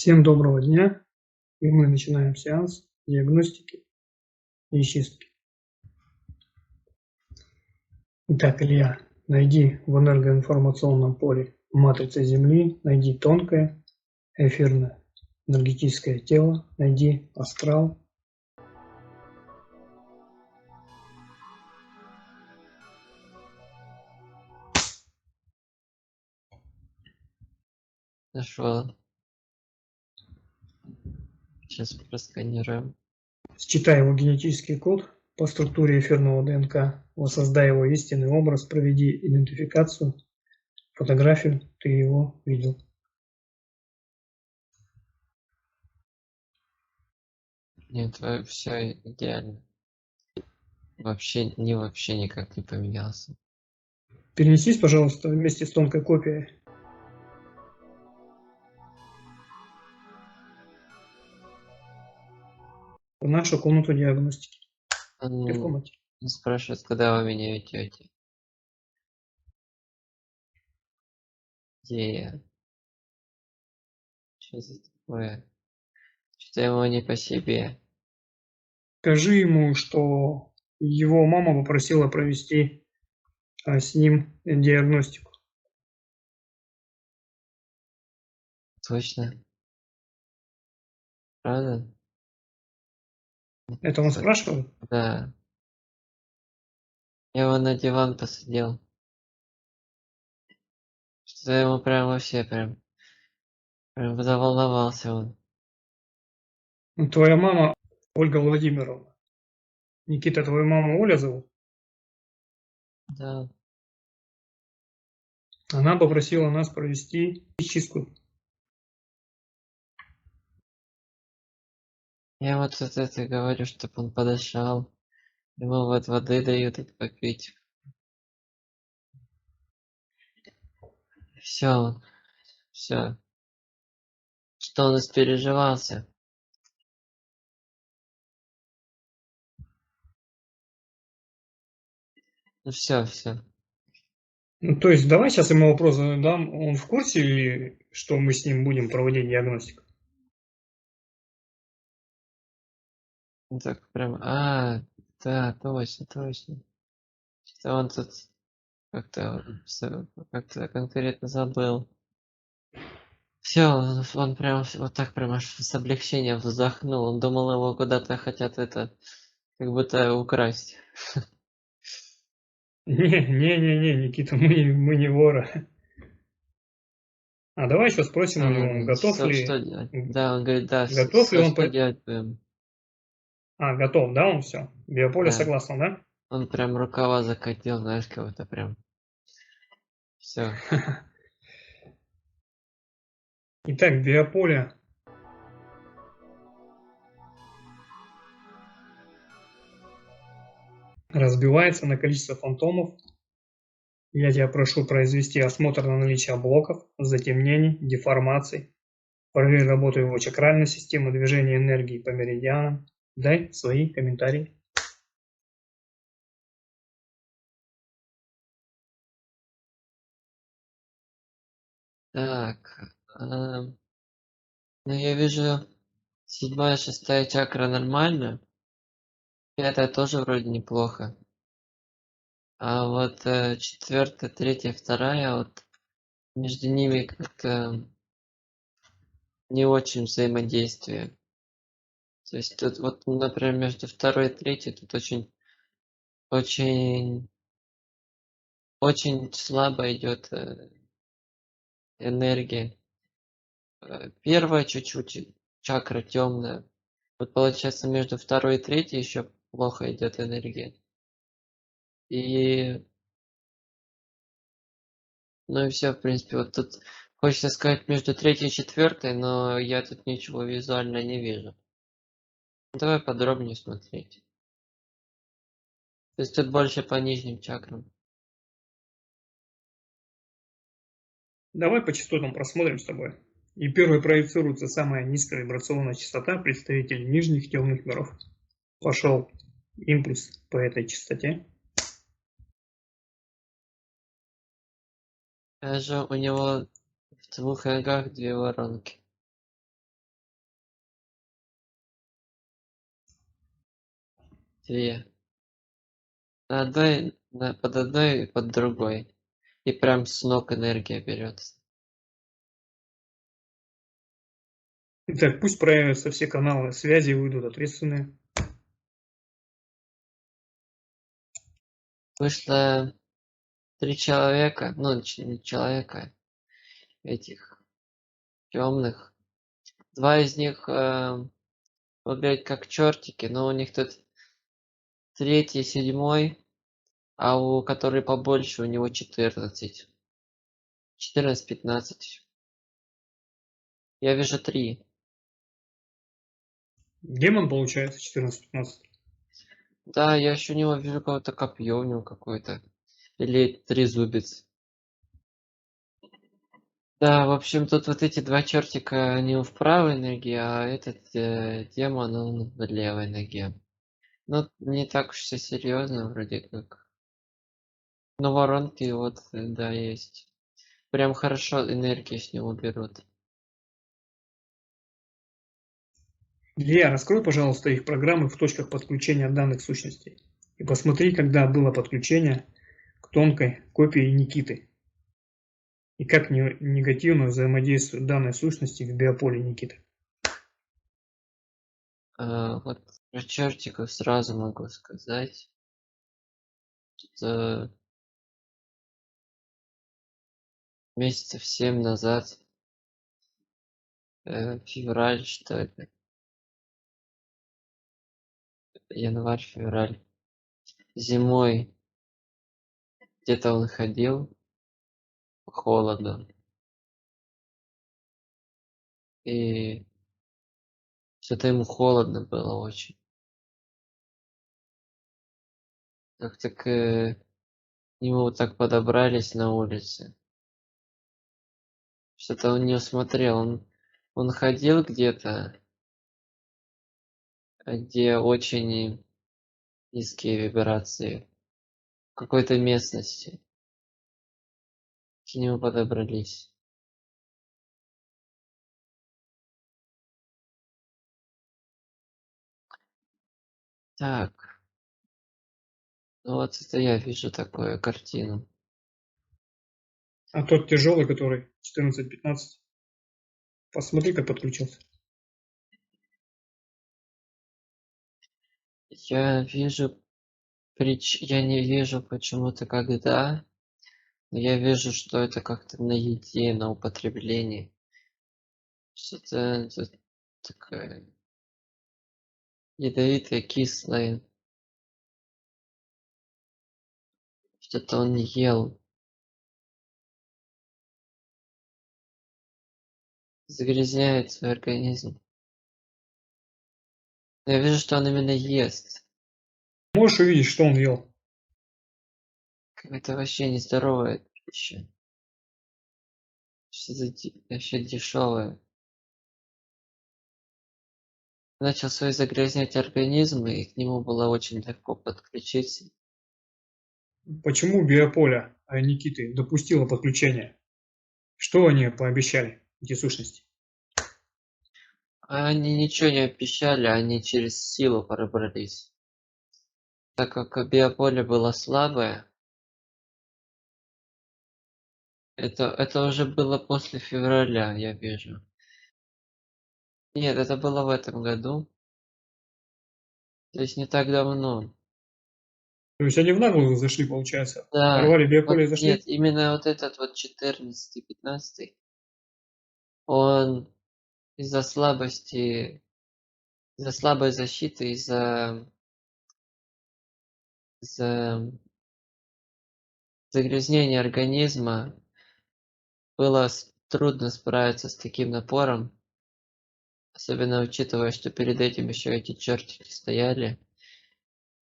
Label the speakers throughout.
Speaker 1: Всем доброго дня, и мы начинаем сеанс диагностики и чистки. Итак, Илья, найди в энергоинформационном поле матрицы Земли, найди тонкое эфирное энергетическое тело, найди астрал.
Speaker 2: Нашел. Сейчас просканируем.
Speaker 1: Считай его генетический код по структуре эфирного ДНК, воссоздай его истинный образ, проведи идентификацию, фотографию, ты его видел.
Speaker 2: Нет, все идеально. Вообще никак не поменялся.
Speaker 1: Перенесись, пожалуйста, вместе с тонкой копией в нашу комнату диагностики. Ты в комнате.
Speaker 2: Он спрашивает, когда вы меня ведете. Где я? Что за такое? Что-то ему не по себе.
Speaker 1: Скажи ему, что его мама попросила провести с ним диагностику.
Speaker 2: Точно? Правда?
Speaker 1: Это он спрашивает?
Speaker 2: Да. Я его на диван посадил. Что-то ему прям вообще прям заволновался он.
Speaker 1: Твоя мама Ольга Владимировна. Никита, твою маму Оля зовут?
Speaker 2: Да.
Speaker 1: Она попросила нас провести чистку.
Speaker 2: Я вот это говорю, чтобы он подошел. Ему вот воды дают попить. Все. Что он испереживался. Ну все.
Speaker 1: Ну, то есть давай сейчас ему вопрос задам. Он в курсе или что мы с ним будем проводить диагностику?
Speaker 2: Ну так прям, да, точно. Что он тут как-то конкретно забыл. Все, он прям вот так прям аж с облегчением вздохнул. Он думал, его куда-то хотят как будто украсть.
Speaker 1: Не, Никита, мы не воры. А давай еще спросим у него, готов
Speaker 2: Что
Speaker 1: ли,
Speaker 2: делать? Да, он говорит, да,
Speaker 1: готов ли он...
Speaker 2: что делать будем?
Speaker 1: готов, да, он все? Биополе
Speaker 2: Да.
Speaker 1: согласно, да?
Speaker 2: Он прям рукава закатил, знаешь, кого-то прям. Все.
Speaker 1: Итак, биополе разбивается на количество фантомов. Я тебя прошу произвести осмотр на наличие блоков, затемнений, деформаций. Проверь работу его чакральной системы, движение энергии по меридианам. Дай свои комментарии.
Speaker 2: Так. Ну, я вижу, 7-я, 6-я чакра нормально. 5-я тоже вроде неплохо. А вот 4-я, 3-я, 2-я, вот между ними как-то не очень взаимодействие. То есть тут вот, например, между 2-й и 3-й тут очень слабо идет энергия. 1-я чуть-чуть чакра темная. Вот получается между 2-й и 3-й еще плохо идет энергия. И ну и все, в принципе, вот тут хочется сказать между 3-й и 4-й, но я тут ничего визуально не вижу. Давай подробнее смотреть. То есть тут больше по нижним чакрам.
Speaker 1: Давай по частотам просмотрим с тобой. И первой проецируется самая низкая вибрационная частота, представитель нижних темных миров. Пошел импульс по этой частоте.
Speaker 2: Даже у него в 2 ногах 2 воронки. две. Под одной и под другой. И прям с ног энергия берется.
Speaker 1: Итак, пусть проявятся все каналы связи и выйдут ответственные.
Speaker 2: Вышло 3 человека, ну не человека, этих темных. 2 из них выглядят как чертики, но у них тут третий, седьмой, а у который побольше, у него 14. 14-15. Я вижу 3.
Speaker 1: Демон получается 14-15.
Speaker 2: Да, я еще у него вижу какое-то копье у него какое-то. Или трезубец. Да, в общем, тут вот эти 2 чертика, они в правой ноге, а этот демон, он в левой ноге. Ну, не так уж все серьезно, вроде как. Но воронки вот, да, есть. Прям хорошо энергию с него берут.
Speaker 1: Илья, раскрой, пожалуйста, их программы в точках подключения данных сущностей. И посмотри, когда было подключение к тонкой копии Никиты. И как негативно взаимодействуют данные сущности в биополе Никиты.
Speaker 2: Вот про чертиков сразу могу сказать. Что месяцев 7 назад, февраль, что это? Январь-февраль. Зимой где-то он ходил, холодно. И что-то ему холодно было очень. Как-то к нему вот так подобрались на улице. Что-то он не усмотрел. Он ходил где-то, где очень низкие вибрации. В какой-то местности. К нему подобрались. Так. Ну вот это я вижу такую картину.
Speaker 1: А тот тяжелый, который 14-15, посмотри, как подключился.
Speaker 2: Я вижу я не вижу почему-то когда, но я вижу, что это как-то на еде, на употреблении. Что-то это такое ядовитое, кислое. Что-то он ел. Загрязняет свой организм. Но я вижу, что он именно ест.
Speaker 1: Можешь увидеть, что он ел?
Speaker 2: Какая-то вообще нездоровая пища. Что-то вообще дешевое. Начал свой загрязнять организм, и к нему было очень легко подключиться.
Speaker 1: Почему биополе Никиты допустило подключение? Что они пообещали, эти сущности?
Speaker 2: А они ничего не обещали, они через силу пробрались. Так как биополе было слабое, это уже было после февраля, я вижу. Нет, это было в этом году. То есть не так давно.
Speaker 1: То есть они в наглую зашли, получается.
Speaker 2: Да,
Speaker 1: Порвали биополе
Speaker 2: вот
Speaker 1: и
Speaker 2: нет,
Speaker 1: зашли?
Speaker 2: именно вот этот вот 14-15, он из-за слабости, из-за слабой защиты, из-за загрязнения организма было трудно справиться с таким напором, особенно учитывая, что перед этим еще эти чертики стояли,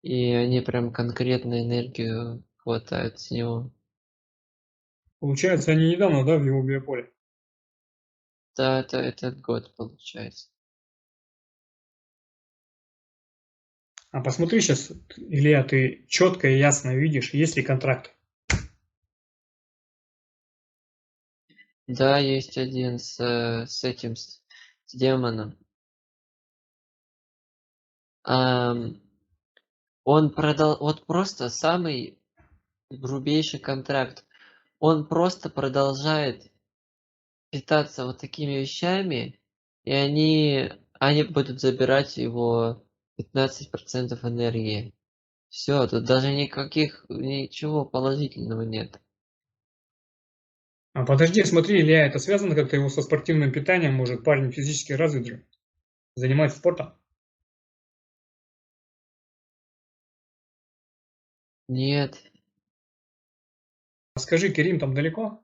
Speaker 2: и они прям конкретно энергию хватают с него.
Speaker 1: Получается, они недавно, да, в его биополе?
Speaker 2: Да, это этот год получается.
Speaker 1: А посмотри сейчас, Илья, ты четко и ясно видишь, есть ли контракт.
Speaker 2: Да, есть один с этим, с демоном. Ам, Он продал, вот просто самый грубейший контракт. Он просто продолжает питаться вот такими вещами, и они будут забирать его 15% энергии. Все, тут даже ничего положительного нет.
Speaker 1: А подожди, смотри, Илья, это связано как-то его со спортивным питанием? Может, парень физически развит же? Занимается спортом?
Speaker 2: Нет,
Speaker 1: А скажи, Керим там далеко?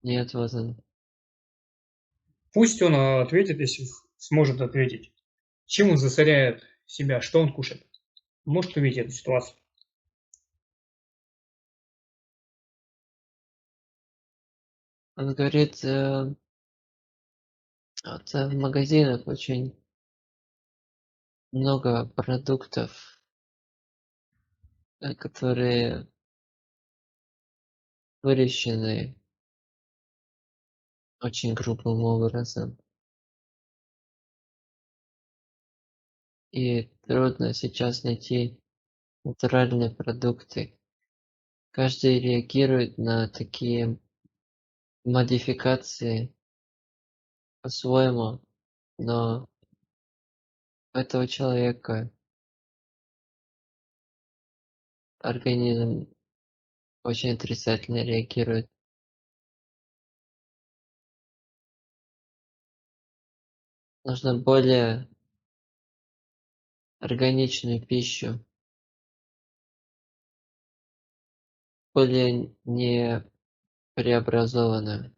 Speaker 2: нет, вот он.
Speaker 1: Пусть он ответит, если сможет ответить. Чем он засоряет себя? Что он кушает? Может увидеть эту ситуацию?
Speaker 2: Он говорит, вот, в магазинах очень много продуктов, которые выращены очень грубым образом. И трудно сейчас найти натуральные продукты. Каждый реагирует на такие модификации по-своему, но у этого человека организм очень отрицательно реагирует. Нужно более органичную пищу, более не преобразованную.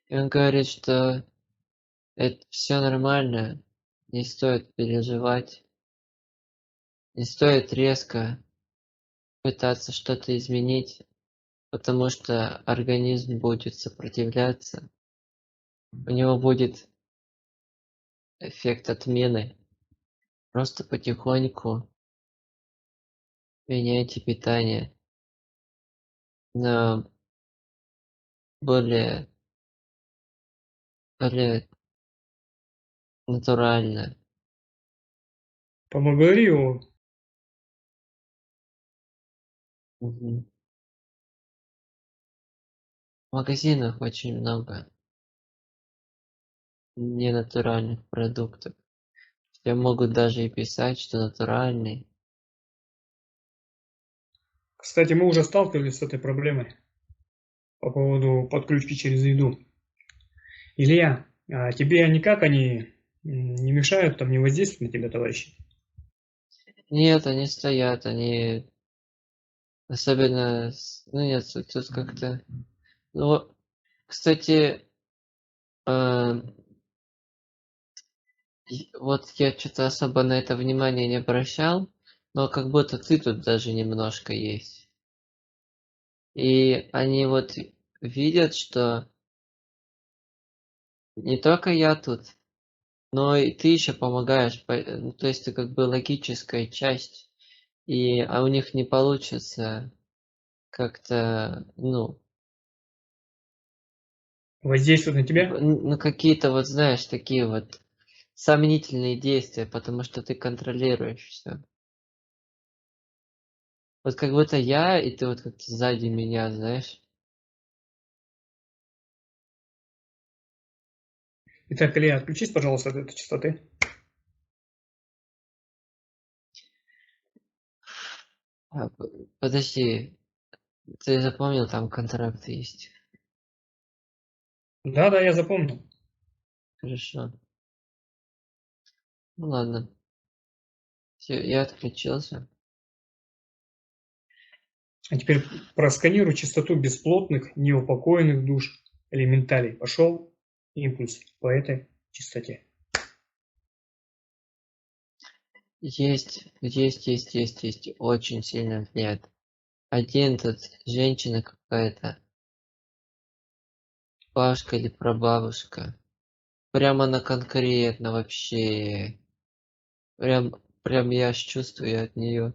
Speaker 2: И он говорит, что это все нормально, не стоит переживать, не стоит резко пытаться что-то изменить, потому что организм будет сопротивляться, у него будет эффект отмены. Просто потихоньку меняйте питание на более, более натуральное.
Speaker 1: Поблагодари его.
Speaker 2: Мгм. В магазинах очень много ненатуральных продуктов. Тебе могут даже и писать, что натуральный.
Speaker 1: Кстати, мы уже сталкивались с этой проблемой по поводу подключки через еду. Илья, а тебе никак они не мешают, там не воздействуют на тебя, товарищи?
Speaker 2: Нет, они стоят, они особенно, ну нет, тут как-то, ну, кстати, э, вот я что-то особо на это внимание не обращал, но как будто ты тут даже немножко есть. И они вот видят, что не только я тут, но и ты еще помогаешь, ну, то есть ты как бы логическая часть, а у них не получится как-то, ну,
Speaker 1: Воздействуют на тебя?
Speaker 2: ну какие-то вот, знаешь, такие вот сомнительные действия, потому что ты контролируешь все. Вот как будто я, и ты вот как-то сзади меня, знаешь.
Speaker 1: Итак, Илья, отключись, пожалуйста, от этой частоты.
Speaker 2: Подожди, ты запомнил, там контракт есть.
Speaker 1: Да, я запомнил.
Speaker 2: Хорошо. Ну ладно. Все, я отключился.
Speaker 1: А теперь просканируй частоту бесплотных, неупокоенных душ, элементалей. Пошел импульс по этой частоте.
Speaker 2: Есть. Очень сильно влияет. Один тут женщина какая-то, бабушка или прабабушка. Прямо она конкретно вообще. Прям я аж чувствую от нее.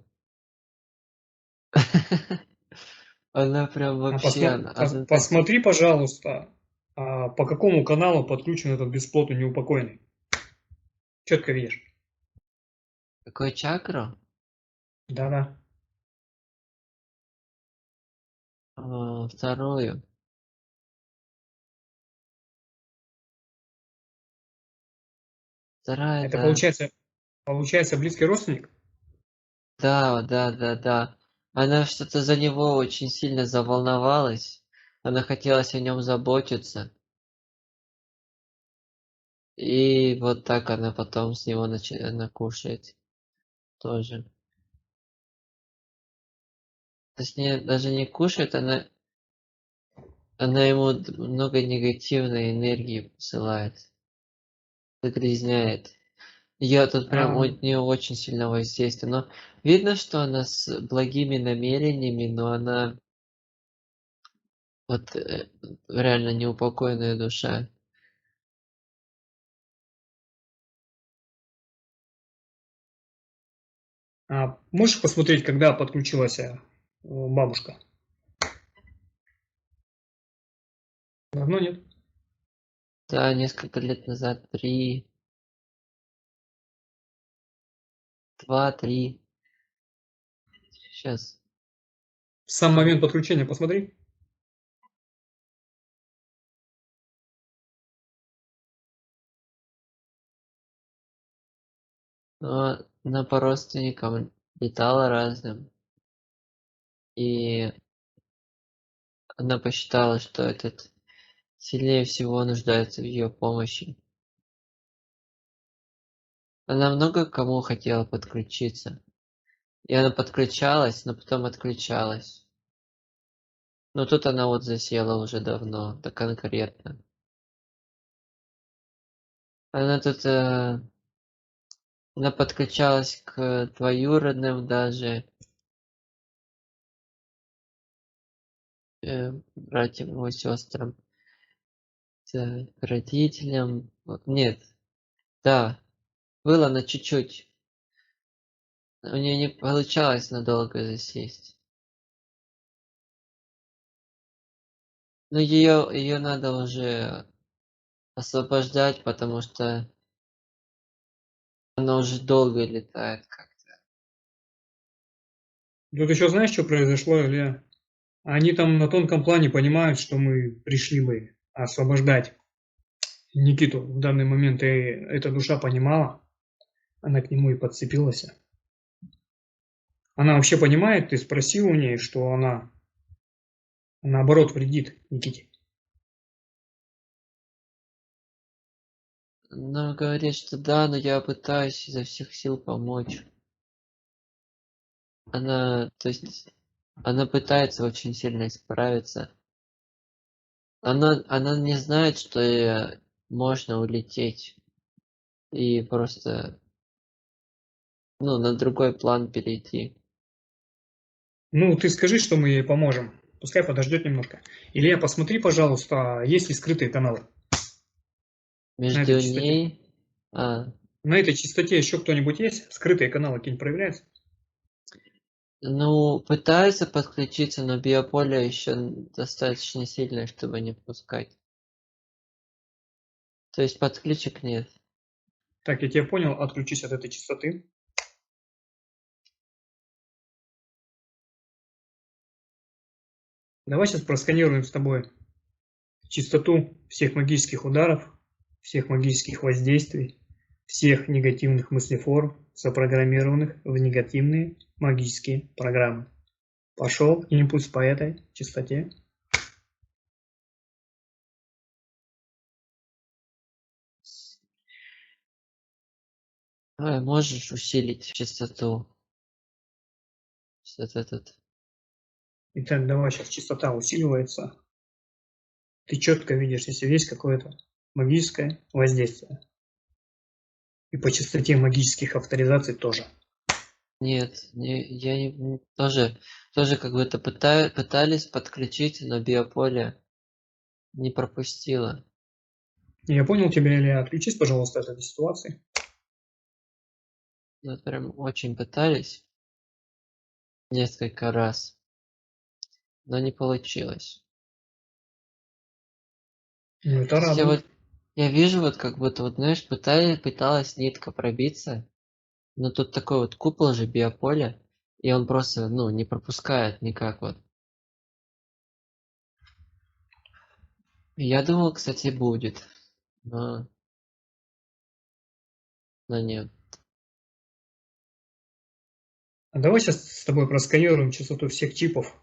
Speaker 2: Она прям
Speaker 1: А
Speaker 2: вообще,
Speaker 1: посмотри, пожалуйста, А по какому каналу подключен этот бесплотный неупокоенный? Четко видишь.
Speaker 2: Какой чакру?
Speaker 1: Да-да.
Speaker 2: Вторую. Вторая,
Speaker 1: Это
Speaker 2: да.
Speaker 1: получается близкий родственник?
Speaker 2: Да, да, да, да. Она что-то за него очень сильно заволновалась. Она хотела о нем заботиться. И вот так она потом с него она кушает тоже. Точнее, даже не кушает, она ему много негативной энергии посылает, загрязняет. Я тут прям
Speaker 1: А,
Speaker 2: от нее очень сильно воздействие. Но видно, что она с благими намерениями, но она вот реально неупокоенная душа.
Speaker 1: можешь посмотреть, когда подключилась бабушка? Давно нет?
Speaker 2: Да, несколько лет назад, 3, 2, 3. Сейчас.
Speaker 1: Сам момент подключения посмотри.
Speaker 2: Но она по родственникам летала разным. И она посчитала, что этот сильнее всего нуждается в ее помощи. Она много к кому хотела подключиться. И она подключалась, но потом отключалась. Но тут она вот засела уже давно, да конкретно. Она тут, она подключалась к двоюродным даже, братьям и сестрам, к родителям. Вот, нет, да, было на чуть-чуть. У нее не получалось надолго засесть. Но ее надо уже освобождать, потому что она уже долго летает как-то.
Speaker 1: Тут еще знаешь, что произошло, Илья? Они там на тонком плане понимают, что мы пришли бы освобождать Никиту в данный момент, и эта душа понимала, она к нему и подцепилась. Она вообще понимает, ты спросил у ней, что она наоборот вредит Никите.
Speaker 2: Она говорит, что да, но я пытаюсь изо всех сил помочь. То есть, она пытается очень сильно исправиться. Она не знает, что можно улететь и просто, ну, на другой план перейти.
Speaker 1: Ну, ты скажи, что мы ей поможем. Пускай подождет немножко. Илья, посмотри, пожалуйста, есть ли скрытые каналы на этой
Speaker 2: Между
Speaker 1: частоте.
Speaker 2: ней, а,
Speaker 1: На этой частоте еще кто-нибудь есть? Скрытые каналы какие-нибудь проявляются?
Speaker 2: ну, пытается подключиться, но биополе еще достаточно сильное, чтобы не пускать. То есть подключек нет.
Speaker 1: Так, я тебя понял, отключись от этой частоты. Давай сейчас просканируем с тобой частоту всех магических ударов, всех магических воздействий, всех негативных мыслеформ, запрограммированных в негативные магические программы. Пошел импульс по этой частоте.
Speaker 2: Можешь усилить частоту? Вот этот.
Speaker 1: Итак, давай сейчас частота усиливается. Ты четко видишь, если есть какое-то магическое воздействие. И по частоте магических авторизаций тоже.
Speaker 2: Нет, я тоже как бы пытались подключить, но биополе не пропустило.
Speaker 1: Я понял тебя, Илья. Отключись, пожалуйста, от этой ситуации.
Speaker 2: Вот прям очень пытались несколько раз, но не получилось.
Speaker 1: Ну, это
Speaker 2: Я
Speaker 1: радует.
Speaker 2: вот я вижу, вот как будто, вот знаешь, пыталась нитка пробиться, но тут такой вот купол же биополя, и он просто, ну, не пропускает никак вот. Я думал, кстати, будет, но, но нет.
Speaker 1: А давай сейчас с тобой просканируем частоту всех чипов,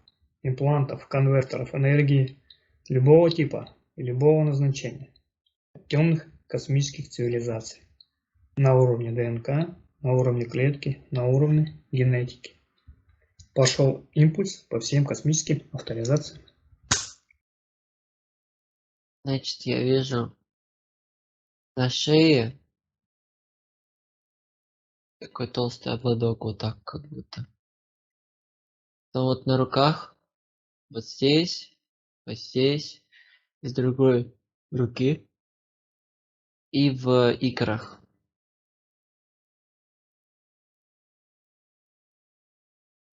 Speaker 1: имплантов, конвертеров энергии любого типа и любого назначения темных космических цивилизаций на уровне ДНК, на уровне клетки, на уровне генетики. Пошел импульс по всем космическим авторизациям.
Speaker 2: Значит, я вижу на шее такой толстый ободок, вот так как будто. Но вот на руках, вот здесь, с другой руки и в икрах.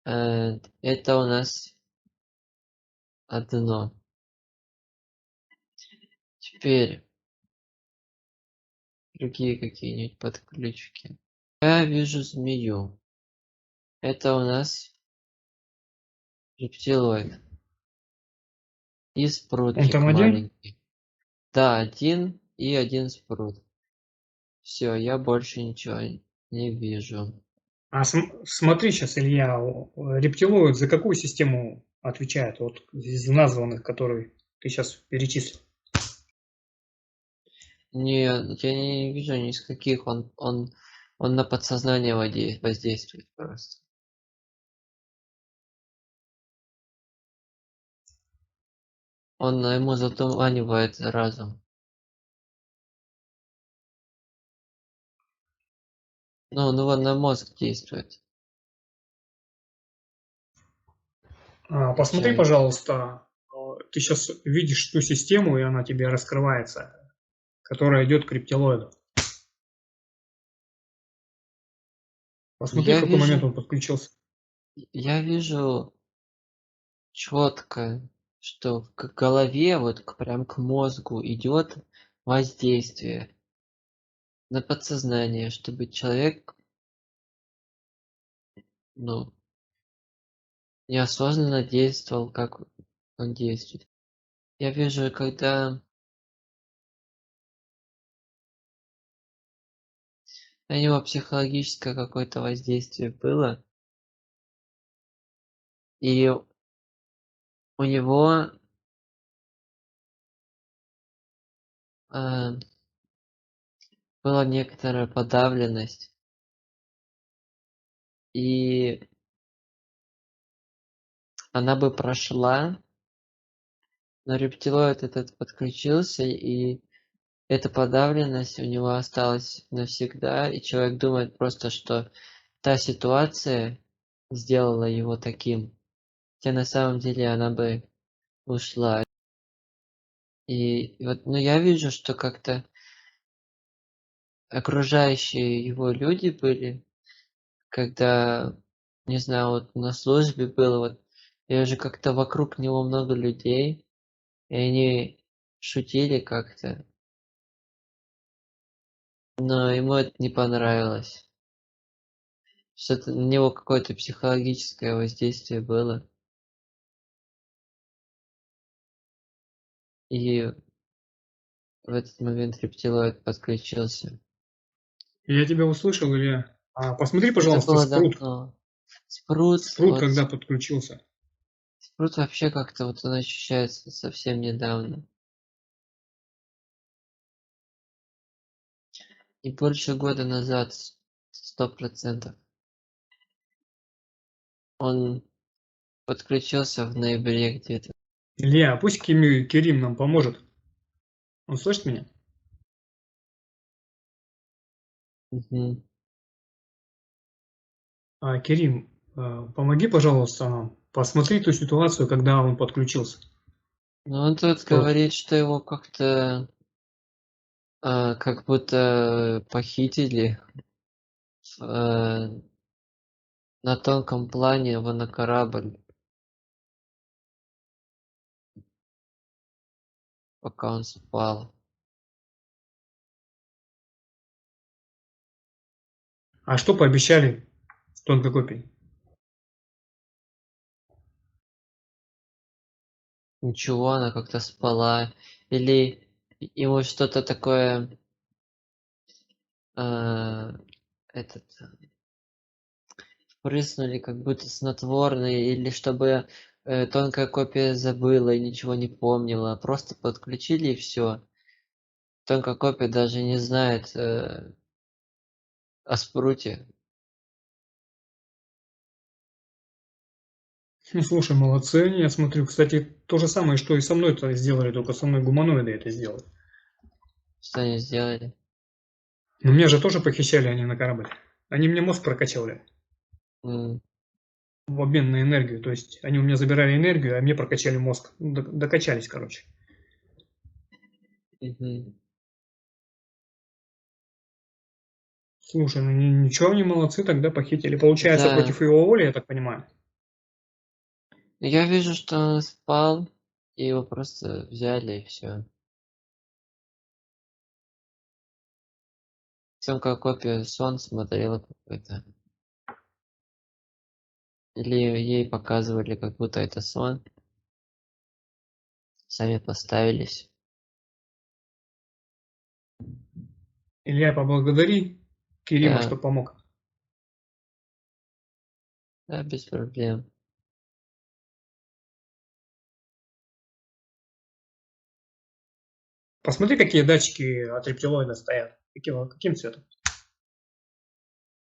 Speaker 2: Это у нас одно. Теперь другие какие-нибудь подключки. Я вижу змею. Это у нас рептилоид. И
Speaker 1: Он там
Speaker 2: спрутчик
Speaker 1: один?
Speaker 2: маленький. Да, один и один спрут. Все, я больше ничего не вижу.
Speaker 1: А смотри сейчас, Илья, рептилоид за какую систему отвечает? Вот из названных, которые ты сейчас перечислил.
Speaker 2: Нет, я не вижу ни с каких. Он на подсознание воздействует просто. Он ему затуманивает разум. Ну, он на мозг действует.
Speaker 1: Посмотри,
Speaker 2: Отвечает.
Speaker 1: пожалуйста, ты сейчас видишь ту систему, и она тебе раскрывается, которая идет к рептилоиду. Посмотри, в
Speaker 2: Я
Speaker 1: какой момент
Speaker 2: вижу,
Speaker 1: он подключился.
Speaker 2: я вижу четко, что к голове, вот прям к мозгу идет воздействие на подсознание, чтобы человек, ну, неосознанно действовал, как он действует. Я вижу, когда на него психологическое какое-то воздействие было, и у него э, была некоторая подавленность, и она бы прошла, но рептилоид этот подключился, и эта подавленность у него осталась навсегда, и человек думает просто, что та ситуация сделала его таким, хотя на самом деле она бы ушла. И вот, ну, я вижу, что как-то окружающие его люди были, когда, не знаю, вот на службе было, вот, я вижу, как-то вокруг него много людей, и они шутили как-то, но ему это не понравилось. Что-то на него какое-то психологическое воздействие было. И в этот момент рептилоид подключился.
Speaker 1: Я тебя услышал, Илья. Посмотри,
Speaker 2: Это
Speaker 1: пожалуйста,
Speaker 2: было
Speaker 1: спрут.
Speaker 2: давно. Спрут,
Speaker 1: Спрут,
Speaker 2: вот,
Speaker 1: когда подключился.
Speaker 2: спрут вообще как-то вот он ощущается совсем недавно. И больше года назад, 100%. Он подключился в ноябре где-то.
Speaker 1: Илья, пусть Керим нам поможет. Он слышит меня?
Speaker 2: Мгм.
Speaker 1: Керим, помоги, пожалуйста, нам. Посмотри ту ситуацию, когда он подключился.
Speaker 2: Ну, он тут
Speaker 1: Спрут.
Speaker 2: говорит, что его как-то как будто похитили э, на тонком плане его на корабль. пока он спал.
Speaker 1: А что пообещали в тонкой копии?
Speaker 2: Ничего, она как-то спала. Или ему что-то такое, э, этот, впрыснули как будто снотворное, или чтобы тонкая копия забыла и ничего не помнила. Просто подключили и все. Тонкая копия даже не знает о спруте.
Speaker 1: Ну, слушай, молодцы они, я смотрю. Кстати, то же самое, что и со мной-то сделали, только со мной гуманоиды это сделали.
Speaker 2: Что они сделали?
Speaker 1: Но меня же тоже похищали они на корабль. Они мне мозг прокачивали
Speaker 2: М,
Speaker 1: в обмен на энергию. То есть они у меня забирали энергию, а мне прокачали мозг. Ну, докачались, короче.
Speaker 2: мгм.
Speaker 1: Слушай, ну ничего, они молодцы, тогда похитили. Получается,
Speaker 2: Да.
Speaker 1: против его воли, я так понимаю.
Speaker 2: Я вижу, что он спал, и его просто взяли и все. Тонкая копия сон смотрела какой-то. Или ей показывали, как будто это сон. Сами поставились.
Speaker 1: Илья, поблагодари Керима,
Speaker 2: Да,
Speaker 1: что помог.
Speaker 2: да, без проблем.
Speaker 1: Посмотри, какие датчики от рептилоида стоят. Каким цветом?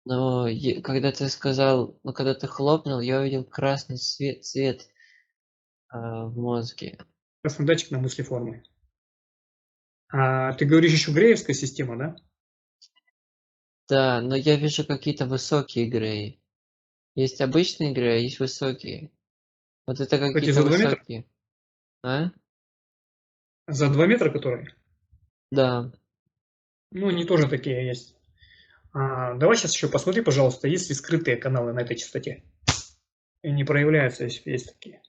Speaker 2: Но когда ты сказал, ну когда ты хлопнул, я увидел красный цвет в мозге.
Speaker 1: Красный датчик на мыслеформы. А ты говоришь еще Греевская система, да?
Speaker 2: Да, но я вижу какие-то высокие игры. Есть обычные игры, а есть высокие. Вот это
Speaker 1: Кстати,
Speaker 2: какие-то
Speaker 1: за 2 метра?
Speaker 2: высокие. А?
Speaker 1: За 2 метра которые?
Speaker 2: Да.
Speaker 1: Ну, они тоже такие есть. Давай сейчас еще посмотри, пожалуйста, есть ли скрытые каналы на этой частоте. И не проявляются, если есть такие.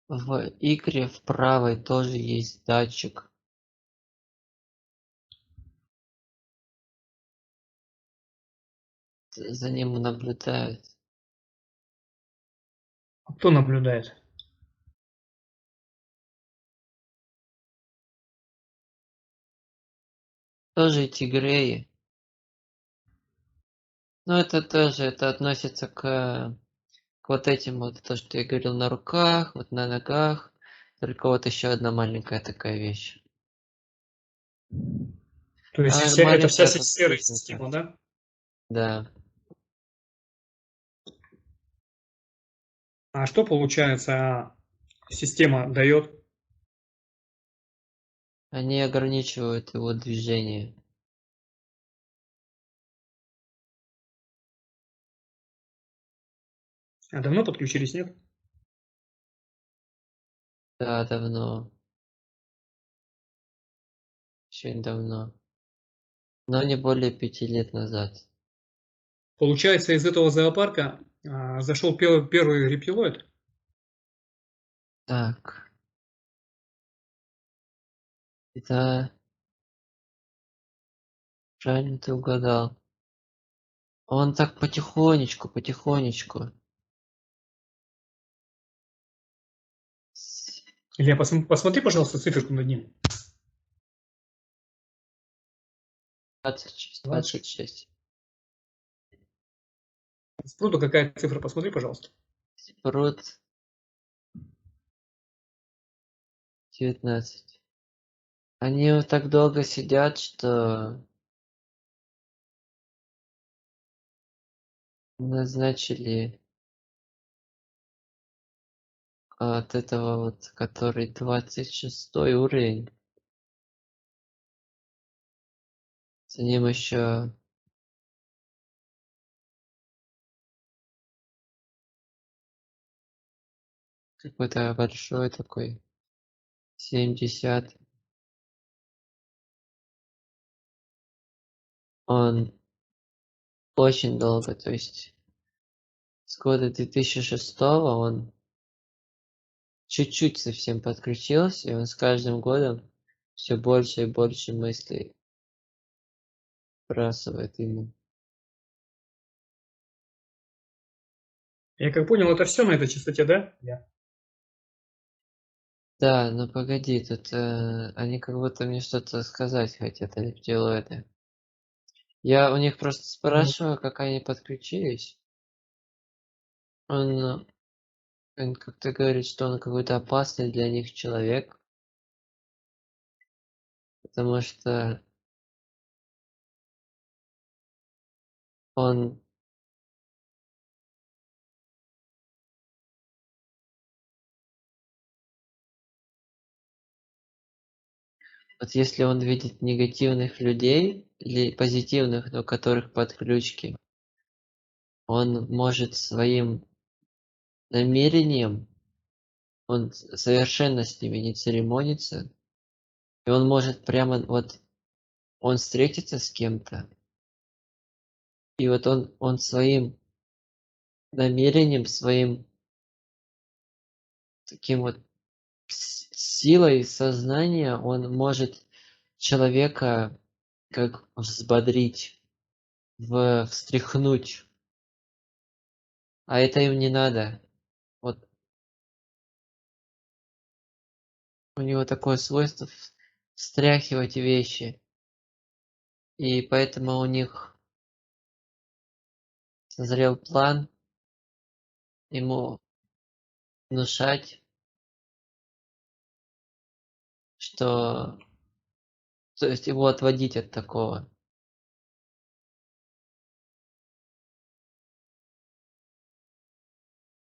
Speaker 2: В игре в правой тоже есть датчик. За ним наблюдают.
Speaker 1: А кто наблюдает?
Speaker 2: Тоже эти греи. Но это тоже, это относится к вот этим вот, то, что я говорил, на руках, вот на ногах. Только вот еще одна маленькая такая вещь.
Speaker 1: То есть
Speaker 2: А
Speaker 1: это вся
Speaker 2: маленькая
Speaker 1: серая
Speaker 2: подпружинка.
Speaker 1: система, да?
Speaker 2: Да.
Speaker 1: А что получается система дает?
Speaker 2: Они ограничивают его движение.
Speaker 1: А давно подключились, нет?
Speaker 2: Да, давно. Очень давно. Но не более 5 лет назад.
Speaker 1: Получается, из этого зоопарка зашел первый рептилоид.
Speaker 2: Так. Да, правильно ты угадал. Он так потихонечку, потихонечку.
Speaker 1: Илья, посмотри, пожалуйста, циферку над ним.
Speaker 2: 26,
Speaker 1: 26.
Speaker 2: 26.
Speaker 1: Спрута какая цифра? Посмотри, пожалуйста.
Speaker 2: Спрут 19. Они вот так долго сидят, что назначили от этого вот, который 26 уровень. За ним еще какой-то большой такой 70. Он очень долго, то есть с года 2006 он чуть-чуть совсем подключился, и он с каждым годом все больше и больше мыслей вбрасывает ему.
Speaker 1: Я как понял, это все на этой частоте, да?
Speaker 2: Да, ну погоди, тут они как будто мне что-то сказать хотят, рептилоиды. Я у них просто
Speaker 1: Ну,
Speaker 2: спрашиваю, как они подключились. Он как-то говорит, что он какой-то опасный для них человек, потому что он вот если он видит негативных людей или позитивных, но которых подключки, он может своим намерением, он совершенно с ними не церемонится, и он может прямо вот он встретится с кем-то, и вот он своим намерением, своим таким вот силой сознания, он может человека как взбодрить, встряхнуть, а это им не надо. Вот у него такое свойство встряхивать вещи, и поэтому у них созрел план ему внушать, что, то есть его отводить от такого.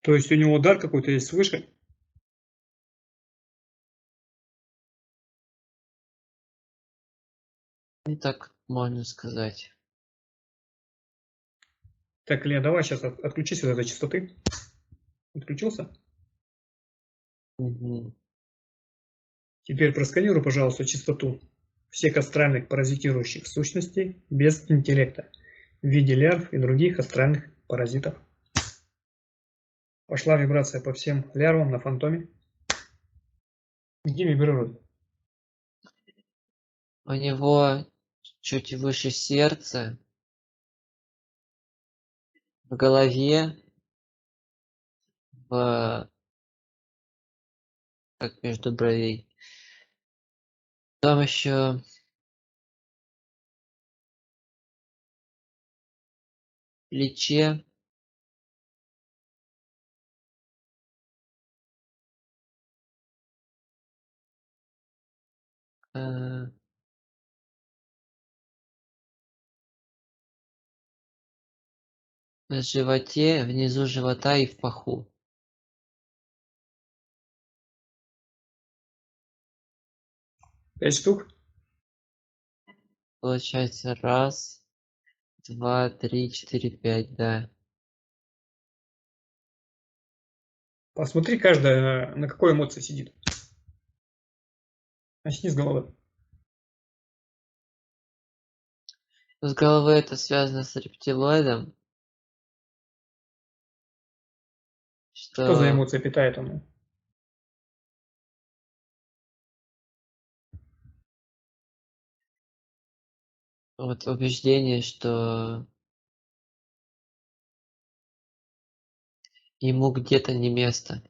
Speaker 1: то есть у него дар какой-то есть свыше?
Speaker 2: Ну так можно сказать.
Speaker 1: Так, Илья, давай сейчас отключись от этой частоты. Отключился?
Speaker 2: Мгм.
Speaker 1: Теперь просканируй, пожалуйста, частоту всех астральных паразитирующих сущностей без интеллекта в виде лярв и других астральных паразитов. Пошла вибрация по всем лярвам на фантоме. Где вибрирует?
Speaker 2: У него чуть выше сердца, в голове, как между бровей. Там еще плече, э, на животе, внизу живота и в паху.
Speaker 1: 5 штук.
Speaker 2: Получается раз, два, три, четыре, пять, да.
Speaker 1: Посмотри, каждая на какой эмоции сидит. Начни с головы.
Speaker 2: С головы это связано с рептилоидом,
Speaker 1: Что за
Speaker 2: что
Speaker 1: эмоция питает он?
Speaker 2: вот убеждение, что ему где-то не место.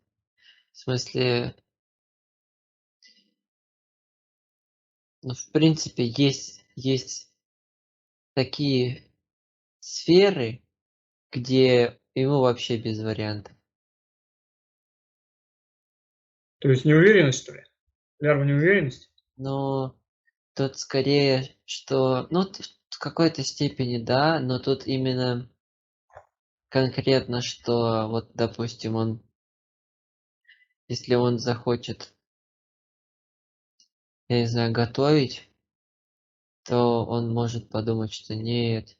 Speaker 2: В смысле, ну, в принципе, есть такие сферы, где ему вообще без вариантов.
Speaker 1: То есть неуверенность, что ли? Лярва неуверенности?
Speaker 2: Но тут скорее, что, ну, в какой-то степени да, но тут именно конкретно, что вот, допустим, если он захочет, я не знаю, готовить, то он может подумать, что нет,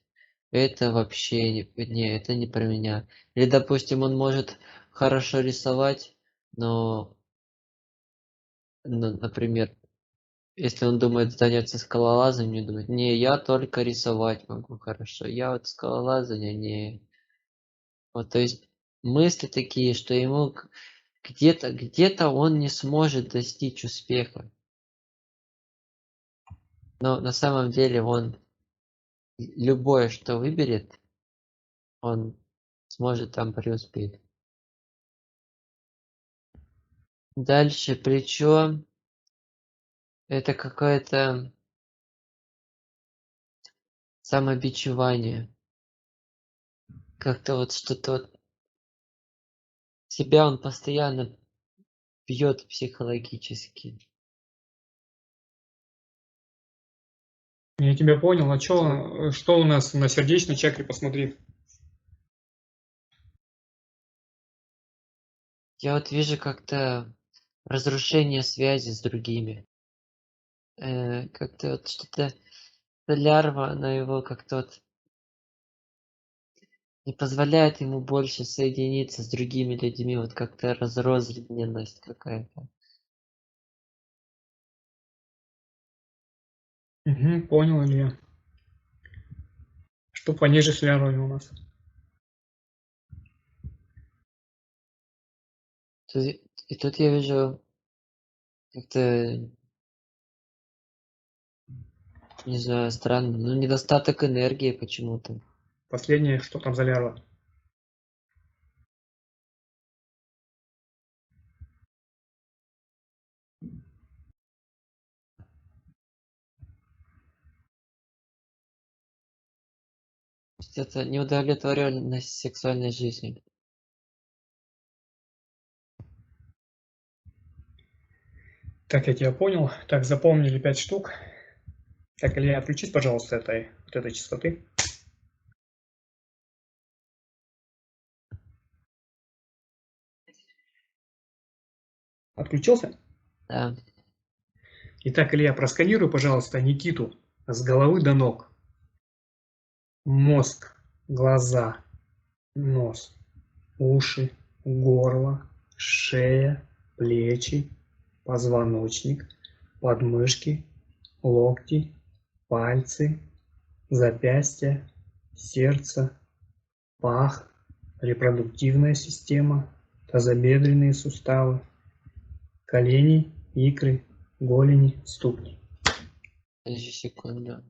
Speaker 2: это вообще это не про меня. Или, допустим, он может хорошо рисовать, но, ну, например, если он думает заняться скалолазанием, думает, не, я только рисовать могу хорошо, я вот скалолазание не. Вот, то есть мысли такие, что ему где-то он не сможет достичь успеха. Но на самом деле он любое, что выберет, он сможет там преуспеть. Дальше, причем это какое-то самобичевание. Как-то вот что-то вот себя он постоянно бьет психологически.
Speaker 1: Я тебя понял. А что у нас на сердечной чакре, посмотри.
Speaker 2: Я вот вижу как-то разрушение связи с другими. Как-то вот что-то лярва, она его как-то вот не позволяет ему больше соединиться с другими людьми. Вот как-то разрозненность какая-то.
Speaker 1: Угу, понял, Илья. Что пониже с лярвами у нас?
Speaker 2: И тут я вижу как-то, не знаю, странно, ну недостаток энергии почему-то.
Speaker 1: Последнее, что там за лярва?
Speaker 2: Это неудовлетворенность сексуальной жизнью.
Speaker 1: Так, я тебя понял. Так, запомнили 5 штук. Так, Илья, отключись, пожалуйста, от этой частоты. Отключился?
Speaker 2: Да.
Speaker 1: Итак, Илья, просканируй, пожалуйста, Никиту с головы до ног. Мозг, глаза, нос, уши, горло, шея, плечи, позвоночник, подмышки, локти, пальцы, запястья, сердце, пах, репродуктивная система, тазобедренные суставы, колени, икры, голени, ступни.
Speaker 2: Подожди секунду.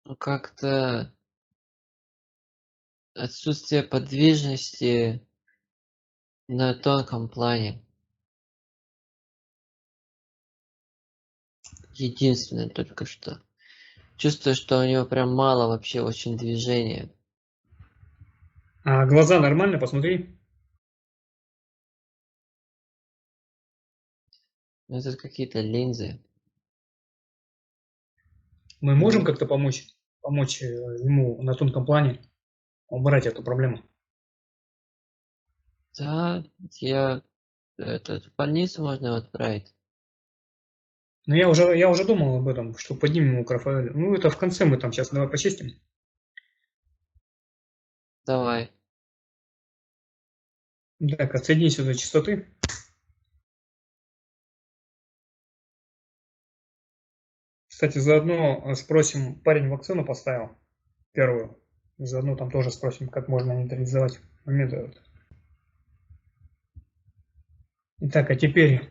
Speaker 2: Ну как-то отсутствие подвижности на тонком плане. Единственное только что. Чувствую, что у него прям мало вообще очень движения.
Speaker 1: А глаза нормально, посмотри.
Speaker 2: Ну, тут какие-то линзы.
Speaker 1: Мы можем как-то помочь ему на тонком плане убрать эту проблему.
Speaker 2: Да, я в больницу можно его отправить.
Speaker 1: Но я уже думал об этом, что поднимем ему к Рафаэлю. Ну, это в конце мы там сейчас давай почистим.
Speaker 2: Давай.
Speaker 1: Так, отсоедини сюда частоты. Кстати, заодно спросим, парень вакцину поставил, первую. Заодно там тоже спросим, как можно нейтрализовать моменты. Вот. Итак, а теперь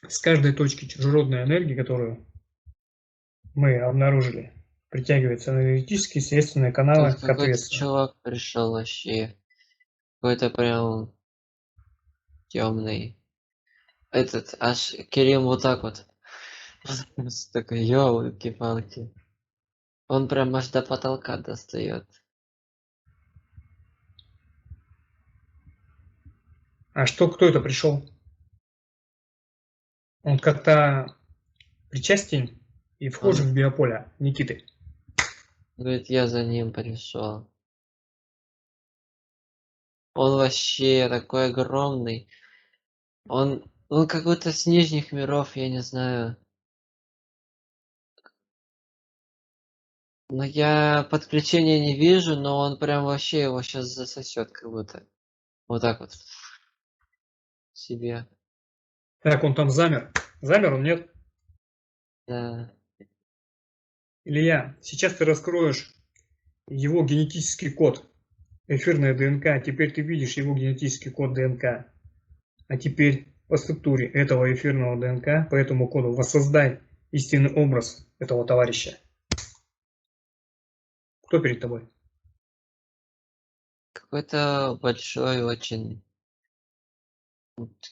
Speaker 1: с каждой точки чужеродной энергии, которую мы обнаружили, притягиваются энергетические следственные каналы
Speaker 2: Тут
Speaker 1: к
Speaker 2: какой-то
Speaker 1: ответственному.
Speaker 2: чувак пришел вообще. Какой-то прям темный. Этот, аж Кирилл вот так вот. Такой, ёлки-палки. Он прям аж до потолка достает.
Speaker 1: А кто это пришел? Он как-то причастен и вхож
Speaker 2: Он
Speaker 1: в биополе Никиты.
Speaker 2: говорит, я за ним пришел. Он вообще такой огромный. Он как будто с нижних миров, я не знаю. Но я подключения не вижу, но он прям вообще его сейчас засосет, как будто. Вот так вот. Себе.
Speaker 1: Так, он там замер. Замер он, нет?
Speaker 2: Да.
Speaker 1: Илья, сейчас ты раскроешь его генетический код. эфирная ДНК, теперь ты видишь его генетический код ДНК. А теперь по структуре этого эфирного ДНК, по этому коду воссоздай истинный образ этого товарища. Кто перед тобой?
Speaker 2: Какой-то большой очень,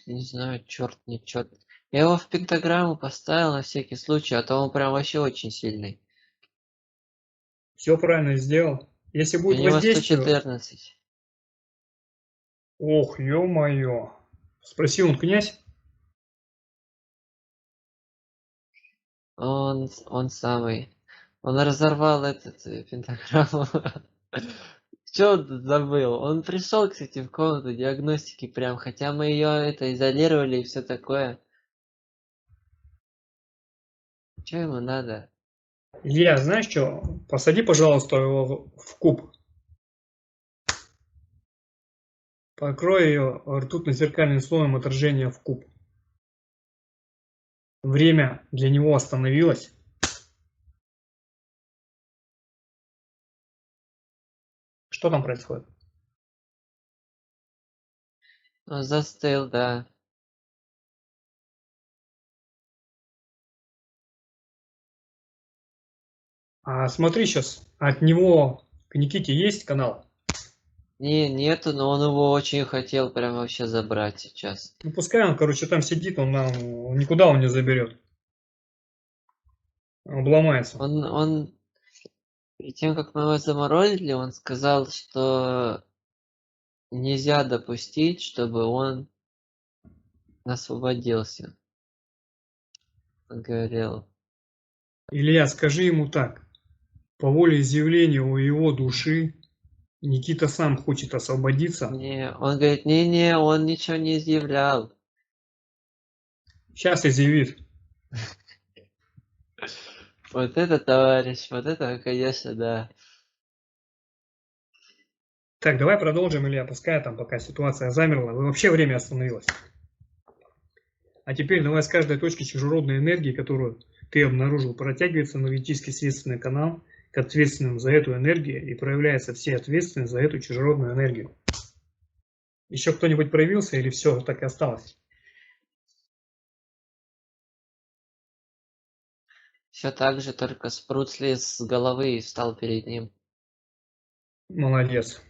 Speaker 2: не знаю, черт не черт. Я его в пентаграмму поставил на всякий случай, а то он прям вообще очень сильный.
Speaker 1: Все правильно сделал. Если
Speaker 2: У
Speaker 1: будет
Speaker 2: него
Speaker 1: воздействие...
Speaker 2: 114.
Speaker 1: Ох, ё-моё. Спроси, он князь?
Speaker 2: Он самый. Он разорвал этот пентаграмму. Что он забыл? Он пришел, кстати, в комнату диагностики прям, хотя мы ее это изолировали и все такое. Что ему надо?
Speaker 1: Илья, знаешь что? Посади, пожалуйста, его в куб. Покрой ее ртутно-зеркальным слоем отражения в куб. Время для него остановилось. Что там происходит?
Speaker 2: Он застыл, да.
Speaker 1: А смотри сейчас, от него к Никите есть канал?
Speaker 2: Нету, но он его очень хотел прям вообще забрать сейчас.
Speaker 1: Ну пускай он, короче, там сидит, он нам никуда он не заберет. Обломается.
Speaker 2: Он перед тем, как мы его заморозили, он сказал, что нельзя допустить, чтобы он освободился. Он говорил.
Speaker 1: Илья, скажи ему так. По воле изъявления у его души Никита сам хочет освободиться.
Speaker 2: Он говорит, не, он ничего не изъявлял.
Speaker 1: Сейчас изъявит.
Speaker 2: Вот это товарищ, вот это, конечно, да.
Speaker 1: Так, давай продолжим, Илья, пускай там пока ситуация замерла. Вообще время остановилось. А теперь давай с каждой точки чужеродной энергии, которую ты обнаружил, протягивается энергетический следственный канал к ответственным за эту энергию и проявляется все ответственность за эту чужеродную энергию. Еще кто-нибудь проявился или все так и осталось?
Speaker 2: Все так же, только спрут слез с головы и встал перед ним.
Speaker 1: Молодец.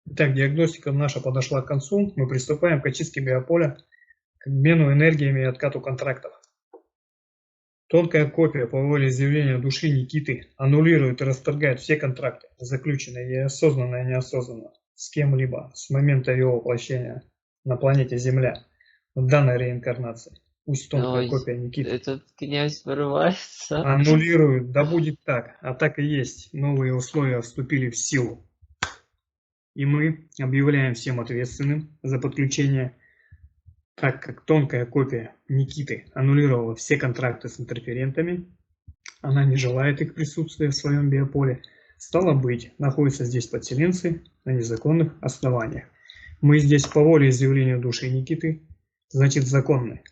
Speaker 1: Итак, диагностика наша подошла к концу. Мы приступаем к очистке биополя, к обмену энергиями и откату контрактов. Тонкая копия по воле изъявления души Никиты аннулирует и расторгает все контракты, заключенные и осознанно, и неосознанно, с кем-либо с момента его воплощения на планете Земля в данной реинкарнации. Пусть тонкая
Speaker 2: Ой,
Speaker 1: копия Никиты
Speaker 2: этот князь вырывается.
Speaker 1: аннулирует, да будет так, а так и есть. Новые условия вступили в силу. И мы объявляем всем ответственным за подключение, так как тонкая копия Никиты аннулировала все контракты с интерферентами, она не желает их присутствия в своем биополе, стало быть, находятся здесь подселенцы на незаконных основаниях. Мы здесь по воле изъявления души Никиты, значит законны.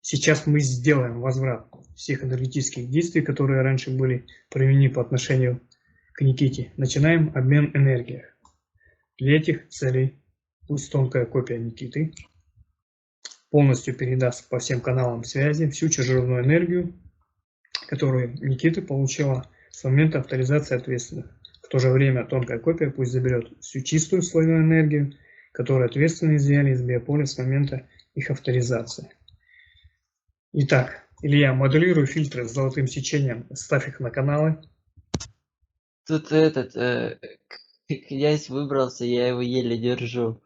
Speaker 1: Сейчас мы сделаем возврат всех энергетических действий, которые раньше были применены по отношению к Никите. Начинаем обмен энергией. Для этих целей пусть тонкая копия Никиты полностью передаст по всем каналам связи всю чужеродную энергию, которую Никита получила с момента авторизации ответственных. В то же время тонкая копия пусть заберет всю чистую свою энергию, которую ответственные изъяли из биополя с момента их авторизации. Итак, Илья, моделируй фильтры с золотым сечением, ставь их на каналы.
Speaker 2: Тут этот князь выбрался, я его еле держу.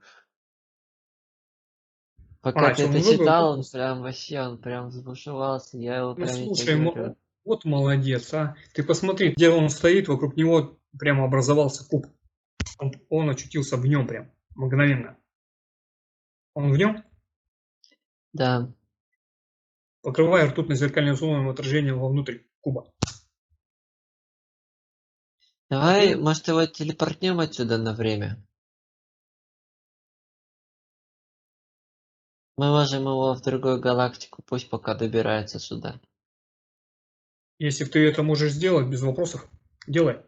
Speaker 2: Пока ты
Speaker 1: Что,
Speaker 2: это
Speaker 1: он выбрал?
Speaker 2: читал, он прям вообще, он прям взбушевался, я его
Speaker 1: Ну
Speaker 2: прям не
Speaker 1: слушай,
Speaker 2: говорю.
Speaker 1: вот молодец, а. Ты посмотри, где он стоит, вокруг него прямо образовался куб. Он очутился в нем прям, мгновенно. Он в нем?
Speaker 2: Да.
Speaker 1: Покрывая ртутно-зеркальным слоем отражением вовнутрь куба.
Speaker 2: Давай, может, его телепортнем отсюда на время? Мы можем его в другую галактику, пусть пока добирается сюда.
Speaker 1: Если ты это можешь сделать без вопросов, делай.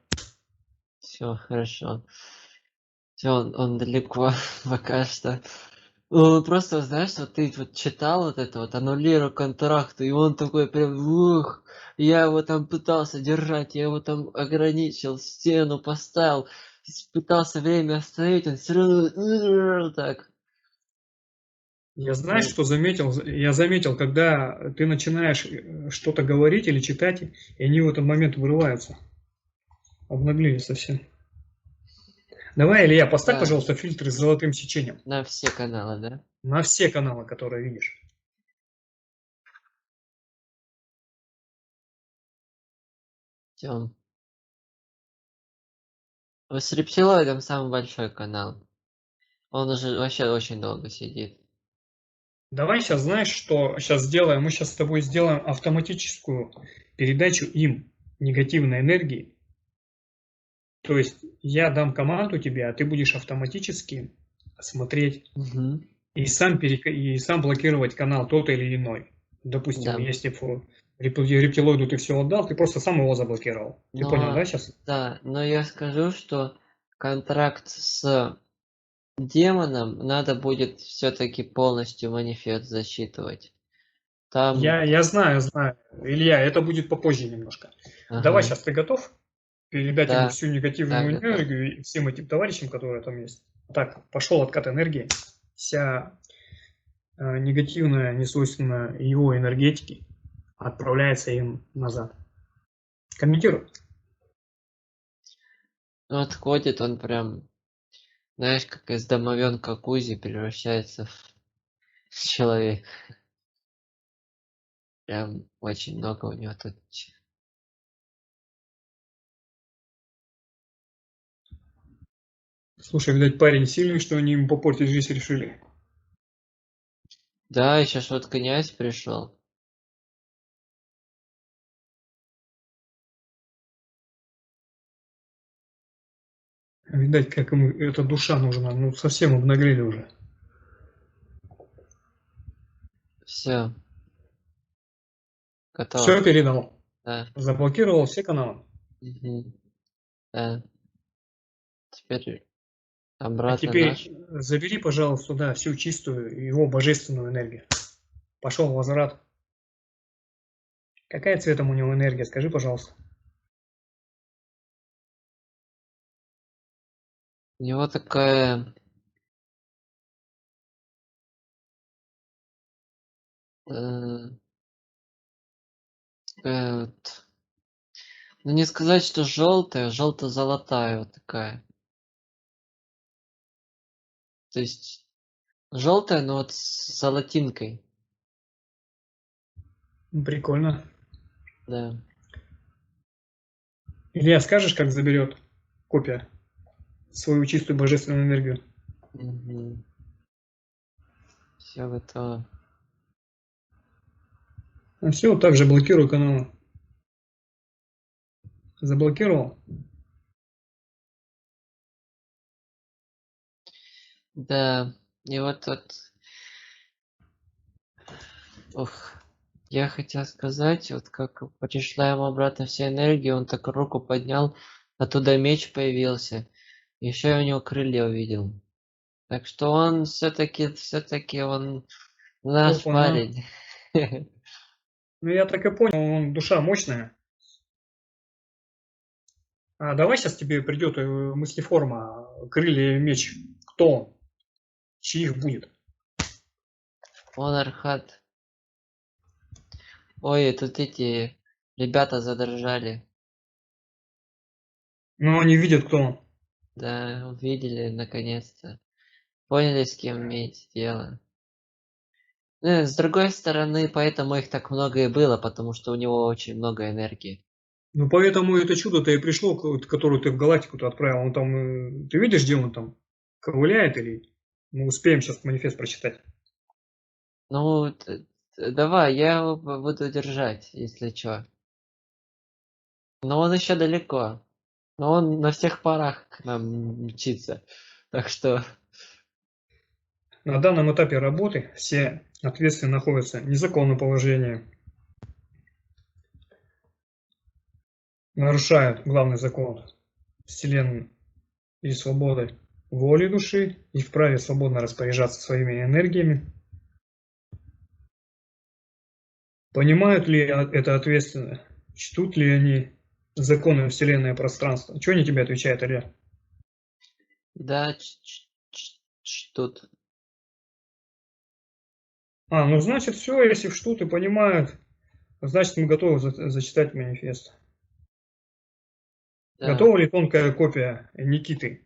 Speaker 2: Все, хорошо. Все, он далеко пока что. Ну, просто, знаешь, вот ты вот читал вот это вот аннулирую контракты, и он такой прям, ух, я его там пытался держать, я его там ограничил, стену поставил, пытался время остановить, он все равно так.
Speaker 1: Я знаю,
Speaker 2: Ну,
Speaker 1: что заметил. Я заметил, когда ты начинаешь что-то говорить или читать, и они в этот момент вырываются. Обнаглели совсем. Давай, Илья, поставь,
Speaker 2: да,
Speaker 1: пожалуйста, фильтры с золотым сечением
Speaker 2: на все каналы, да?
Speaker 1: на все каналы, которые видишь.
Speaker 2: Тем. С рептилоидом самый большой канал. Он уже вообще очень долго сидит.
Speaker 1: Давай сейчас, знаешь, что сейчас сделаем? Мы сейчас с тобой сделаем автоматическую передачу им негативной энергии. То есть я дам команду тебе, а ты будешь автоматически смотреть
Speaker 2: Угу.
Speaker 1: и сам блокировать канал тот или иной. Допустим,
Speaker 2: Да.
Speaker 1: если рептилоиду ты все отдал, ты просто сам его заблокировал. Ты понял,
Speaker 2: Но,
Speaker 1: да, сейчас?
Speaker 2: да, но я скажу, что контракт с демоном надо будет все-таки полностью манифест засчитывать. Там,
Speaker 1: Я знаю, знаю. Илья, это будет попозже немножко. Давай
Speaker 2: ага,
Speaker 1: сейчас, ты готов передать ему
Speaker 2: да,
Speaker 1: всю
Speaker 2: да,
Speaker 1: негативную
Speaker 2: готов.
Speaker 1: энергию и всем этим товарищам, которые там есть? Так, пошел откат энергии. Вся негативная, несвойственная его энергетики отправляется им назад. Комментируй.
Speaker 2: Ну, отходит он прям, знаешь, как из домовенка Кузи превращается в человека. Прям очень много у него тут.
Speaker 1: Слушай, видать, парень сильный, что они ему попортить жизнь решили.
Speaker 2: Да, еще ж вот князь пришел.
Speaker 1: Видать, как ему эта душа нужна. Ну, совсем обнаглели уже.
Speaker 2: Все,
Speaker 1: Все
Speaker 2: готово.
Speaker 1: передал.
Speaker 2: Да.
Speaker 1: Заблокировал все каналы.
Speaker 2: Мгм. Да. Теперь
Speaker 1: А
Speaker 2: обратно
Speaker 1: теперь
Speaker 2: наш.
Speaker 1: забери, пожалуйста, сюда всю чистую его божественную энергию. Пошел возврат. Какая цветом у него энергия? Скажи, пожалуйста.
Speaker 2: У него такая э, вот, ну не сказать, что желтая, желто-золотая вот такая. То есть желтая, но вот с золотинкой.
Speaker 1: Прикольно.
Speaker 2: Да.
Speaker 1: Илья, скажешь, как заберет копия свою чистую божественную энергию?
Speaker 2: Все готово.
Speaker 1: А все, также блокирую каналы. Заблокировал?
Speaker 2: Да. И вот, ух, я хотел сказать, вот как пришла ему обратно вся энергия, он так руку поднял, оттуда меч появился. Еще я у него крылья увидел. Так что он все-таки он наш
Speaker 1: Опа-на.
Speaker 2: парень.
Speaker 1: Ну, я так и понял, он душа мощная. А давай сейчас тебе придет мыслеформа, крылья и меч. Кто он? Чьих будет?
Speaker 2: Он Архат. Ой, тут эти ребята задрожали.
Speaker 1: Ну, они видят, кто он.
Speaker 2: Да, увидели наконец-то. Поняли, с кем иметь дело. С другой стороны, поэтому их так много и было, потому что у него очень много энергии.
Speaker 1: Ну, поэтому это чудо-то и пришло, которое ты в галактику-то отправил. Он там, ты видишь, где он там ковыляет или мы успеем сейчас манифест прочитать?
Speaker 2: Ну, давай, я его буду держать, если чё. Но он еще далеко. Но он на всех парах к нам мчится. Так что,
Speaker 1: На данном этапе работы все ответственные находятся в незаконном положении, нарушают главный закон. вселенной и свободой воли души и вправе свободно распоряжаться своими энергиями. Понимают ли это ответственно? Чтут ли они законы вселенной и пространства? Что они тебе отвечают, Илья?
Speaker 2: Да, тут.
Speaker 1: Ну значит все, если чтут и понимают, значит мы готовы зачитать манифест.
Speaker 2: Да,
Speaker 1: Готова ли тонкая копия Никиты?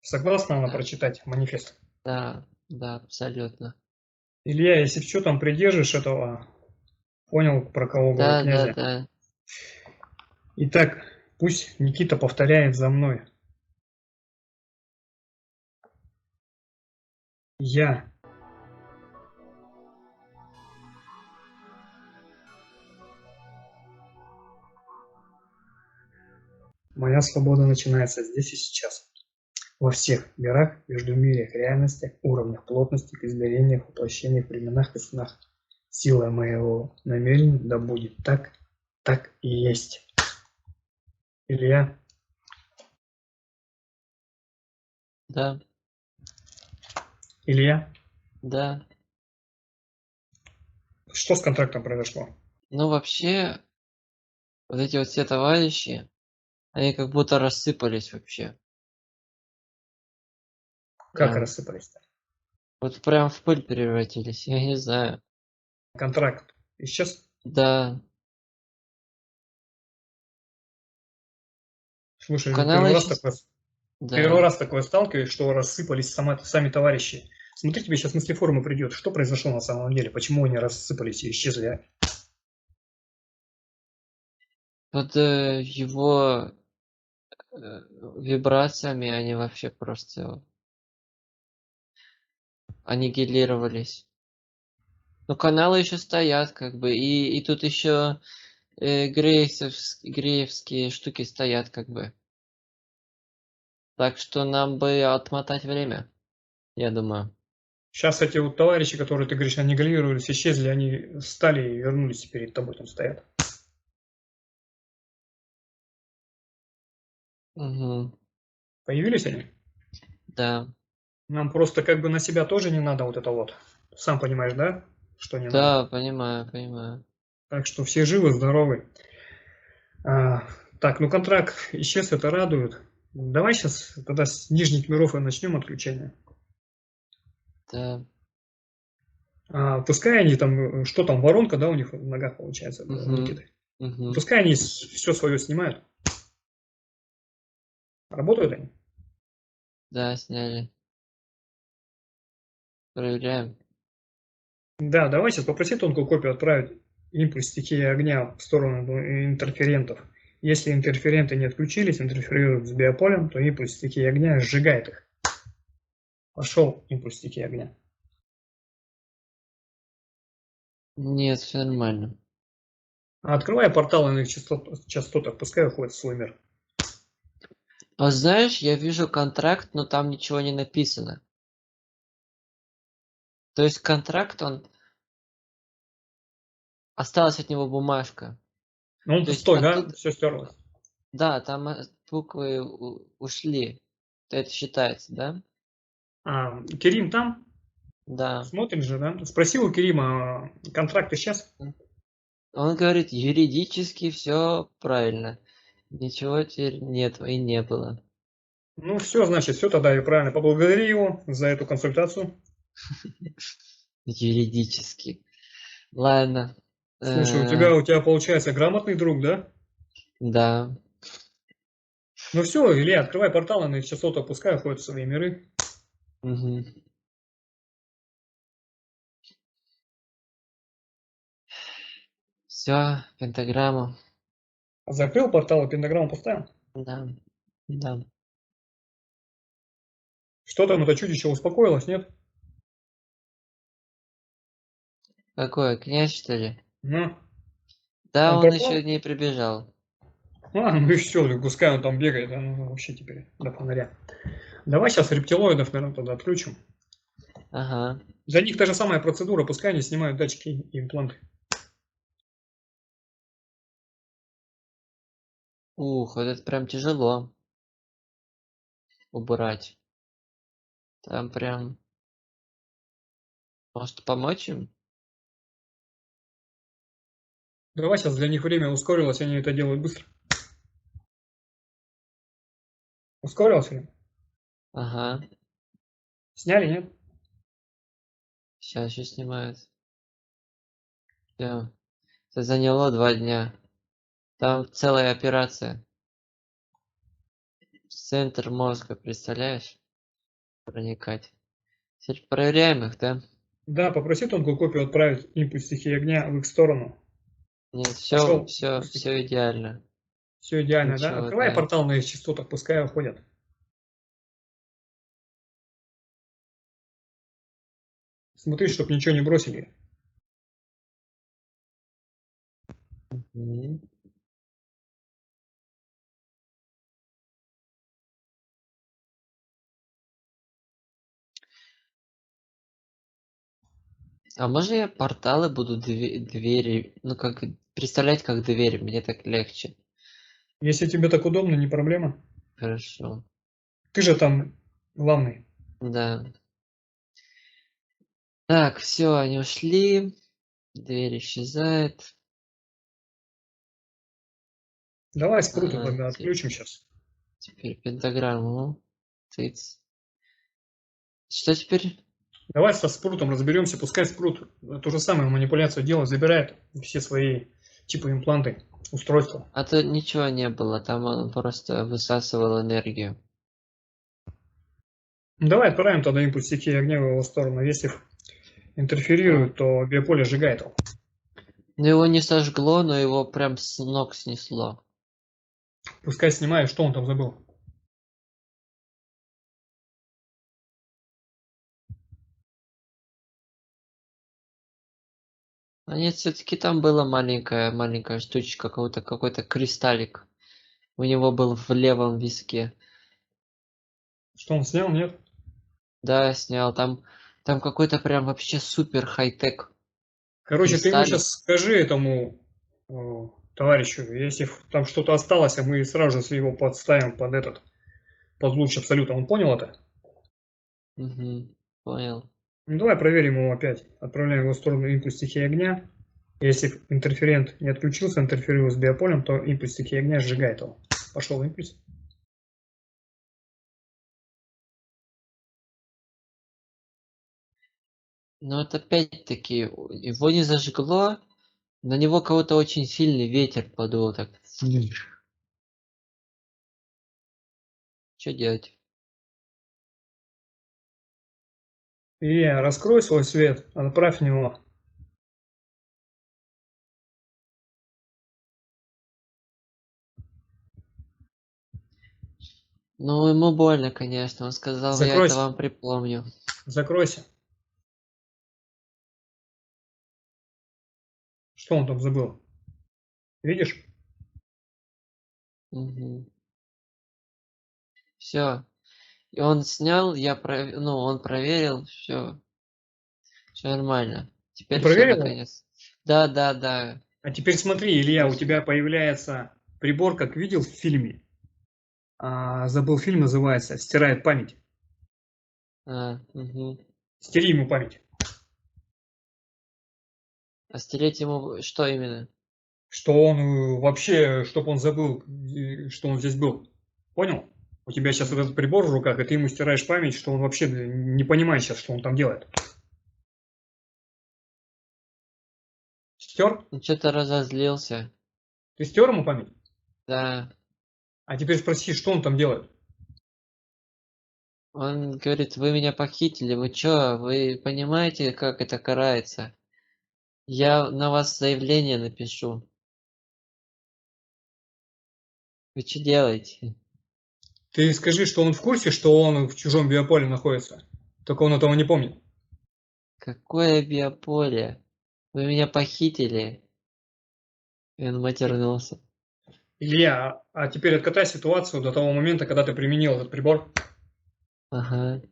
Speaker 1: Согласна она
Speaker 2: да,
Speaker 1: прочитать манифест?
Speaker 2: да, абсолютно.
Speaker 1: Илья, если что там придержишь этого, понял, про кого говорю,
Speaker 2: Да, да,
Speaker 1: князя.
Speaker 2: да.
Speaker 1: Итак, пусть Никита повторяет за мной. Я Моя свобода начинается здесь и сейчас. Во всех мирах, междумирьях, реальностях, уровнях плотности, измерениях, воплощениях, временах и снах. Сила моего намерения да будет так, так и есть. Илья,
Speaker 2: Да,
Speaker 1: Илья,
Speaker 2: да.
Speaker 1: что с контрактом произошло?
Speaker 2: Ну, вообще, вот эти вот все товарищи, они как будто рассыпались вообще.
Speaker 1: Как
Speaker 2: Прям,
Speaker 1: рассыпались-то?
Speaker 2: вот прям в пыль превратились, я не знаю.
Speaker 1: Контракт исчез?
Speaker 2: Да,
Speaker 1: Слушай,
Speaker 2: каналы сейчас,
Speaker 1: первый
Speaker 2: да.
Speaker 1: раз такое сталкиваюсь, что рассыпались сами товарищи. Смотри, тебе сейчас мыслеформа придет. Что произошло на самом деле? Почему они рассыпались и исчезли?
Speaker 2: Под его вибрациями они вообще просто аннигилировались. Но каналы еще стоят, как бы, и тут еще греевские штуки стоят, как бы. Так что нам бы отмотать время, я думаю.
Speaker 1: Сейчас эти вот товарищи, которые, ты говоришь, аннигилировались, исчезли, они стали и вернулись, и перед тобой там стоят.
Speaker 2: Угу.
Speaker 1: Появились они?
Speaker 2: Да.
Speaker 1: Нам просто как бы на себя тоже не надо вот это вот. Сам понимаешь, да? Что не надо.
Speaker 2: Да, понимаю, понимаю.
Speaker 1: Так что все живы, здоровы. А, так, ну контракт исчез, это радует. Давай сейчас тогда с нижних миров и начнем отключение.
Speaker 2: Да.
Speaker 1: Пускай они там, что там, воронка, да, у них в ногах получается, у
Speaker 2: Угу.
Speaker 1: Никиты.
Speaker 2: Угу.
Speaker 1: Пускай они все свое снимают. Работают они?
Speaker 2: Да, сняли. Проверяем.
Speaker 1: Да, давай сейчас попроси тонкую копию отправить импульс стихии огня в сторону интерферентов. Если интерференты не отключились, интерферируют с биополем, то импульс стихии огня сжигает их. Пошел импульс стихии огня.
Speaker 2: Нет, все нормально.
Speaker 1: Открывай порталы на их частотах, пускай уходят в свой мир.
Speaker 2: А знаешь, я вижу контракт, но там ничего не написано. То есть контракт, он осталась от него бумажка.
Speaker 1: Но он
Speaker 2: То есть
Speaker 1: пустой, да?
Speaker 2: оттуда,
Speaker 1: Все стерлось.
Speaker 2: да, там буквы ушли. Это считается, да?
Speaker 1: Керим там?
Speaker 2: Да.
Speaker 1: Смотрит же, да? Спросил у Керима, контракт исчез?
Speaker 2: Он говорит, юридически все правильно. Ничего теперь нет и не было.
Speaker 1: Ну все, значит, все тогда и правильно. Поблагодари его за эту консультацию.
Speaker 2: Юридически. Ладно.
Speaker 1: Слушай, у тебя получается грамотный друг, да?
Speaker 2: Да.
Speaker 1: Ну все, Илья, открывай порталы, на их частоту пускай уходят в свои миры.
Speaker 2: Угу. Все, пентаграмма.
Speaker 1: Закрыл портал и пентаграмму поставил.
Speaker 2: Да. Да.
Speaker 1: Что там, это чудище успокоилось, нет?
Speaker 2: Какой, князь, что ли?
Speaker 1: Ну,
Speaker 2: Да,
Speaker 1: он
Speaker 2: он еще
Speaker 1: пропал?
Speaker 2: не прибежал.
Speaker 1: Ну и все, пускай он там бегает, вообще теперь до фонаря. Давай сейчас рептилоидов, наверное, тогда отключим.
Speaker 2: Ага.
Speaker 1: Для них та же самая процедура, пускай они снимают датчики и импланты.
Speaker 2: Ух, вот это прям тяжело. убрать. Там прям... Может помочь им?
Speaker 1: Давай сейчас для них время ускорилось, они это делают быстро. Ускорилось время?
Speaker 2: Ага.
Speaker 1: Сняли, нет?
Speaker 2: Сейчас еще снимают. Всё. Это заняло 2 дня. Там целая операция. В центр мозга, представляешь? Проникать. Теперь проверяем их, да?
Speaker 1: Да, попроси тонкую копию отправить импульс стихии огня в их сторону.
Speaker 2: Нет, все,
Speaker 1: Пошел.
Speaker 2: все, все идеально.
Speaker 1: Все идеально, да?
Speaker 2: Ничего,
Speaker 1: Открывай
Speaker 2: да.
Speaker 1: портал на их частотах, пускай уходят. Смотри, чтобы ничего не бросили.
Speaker 2: Мгм. А можно я порталы буду двери, ну как представлять как дверь, мне так легче.
Speaker 1: Если тебе так удобно, не проблема.
Speaker 2: Хорошо.
Speaker 1: Ты же там главный.
Speaker 2: Да. Так, все, они ушли. Дверь исчезает.
Speaker 1: Давай спруту
Speaker 2: Ага,
Speaker 1: тогда отключим сейчас.
Speaker 2: теперь пентаграмму. Тыц. Что теперь?
Speaker 1: Давай со спрутом разберемся, пускай спрут ту же самую манипуляцию делает, забирает все свои типа импланты, устройства.
Speaker 2: А то ничего не было, там он просто высасывал энергию.
Speaker 1: Ну, давай отправим тогда импульс стихии огня в его сторону. Если
Speaker 2: А.
Speaker 1: интерферирует, то биополе сжигает его.
Speaker 2: Ну его не сожгло, но его прям с ног снесло.
Speaker 1: Пускай снимает, что он там забыл.
Speaker 2: А нет, все-таки там была маленькая штучка, какой-то кристаллик. У него был в левом виске.
Speaker 1: Что он снял, нет?
Speaker 2: Да, снял. Там какой-то прям вообще супер хай-тек
Speaker 1: Короче, ты ему
Speaker 2: кристаллик.
Speaker 1: сейчас скажи этому товарищу, если там что-то осталось, а мы сразу же его подставим под луч абсолюта. Он понял это?
Speaker 2: Угу, понял.
Speaker 1: Ну, давай проверим его опять. Отправляем его в сторону импульс стихии огня. Если интерферент не отключился, интерферирует с биополем, то импульс стихии огня сжигает его. Пошел импульс.
Speaker 2: Но вот опять-таки, его не зажгло, на него кого-то очень сильный ветер подул так. Что делать?
Speaker 1: Илья, раскрой свой свет, отправь в него.
Speaker 2: Ну, ему больно, конечно. Он сказал, я это
Speaker 1: Закройся,
Speaker 2: вам припомню.
Speaker 1: закройся. Что он там забыл? Видишь?
Speaker 2: Угу. Все. И он снял, ну, он проверил, все нормально.
Speaker 1: Ты
Speaker 2: Теперь все
Speaker 1: проверил его?
Speaker 2: наконец. Да, да, да.
Speaker 1: А теперь смотри, Илья, у
Speaker 2: Спасибо.
Speaker 1: тебя появляется прибор, как видел в фильме. Забыл, фильм называется «Стирает память».
Speaker 2: Угу.
Speaker 1: Стери ему память.
Speaker 2: А стереть ему что именно?
Speaker 1: Что он вообще, чтобы он забыл, что он здесь был. Понял? У тебя сейчас вот этот прибор в руках, и ты ему стираешь память, что он вообще не понимает сейчас, что он там делает. Стер?
Speaker 2: Он что-то разозлился.
Speaker 1: Ты стер ему память?
Speaker 2: Да.
Speaker 1: А теперь спроси, что он там делает.
Speaker 2: Он говорит, вы меня похитили, вы чё? Вы понимаете, как это карается? Я на вас заявление напишу. Вы что делаете?
Speaker 1: Ты скажи, что он в курсе, что он в чужом биополе находится. Только он этого не помнит.
Speaker 2: Какое биополе? Вы меня похитили. И он матернулся.
Speaker 1: Илья, а теперь откатай ситуацию до того момента, когда ты применил этот прибор.
Speaker 2: Ага. Да.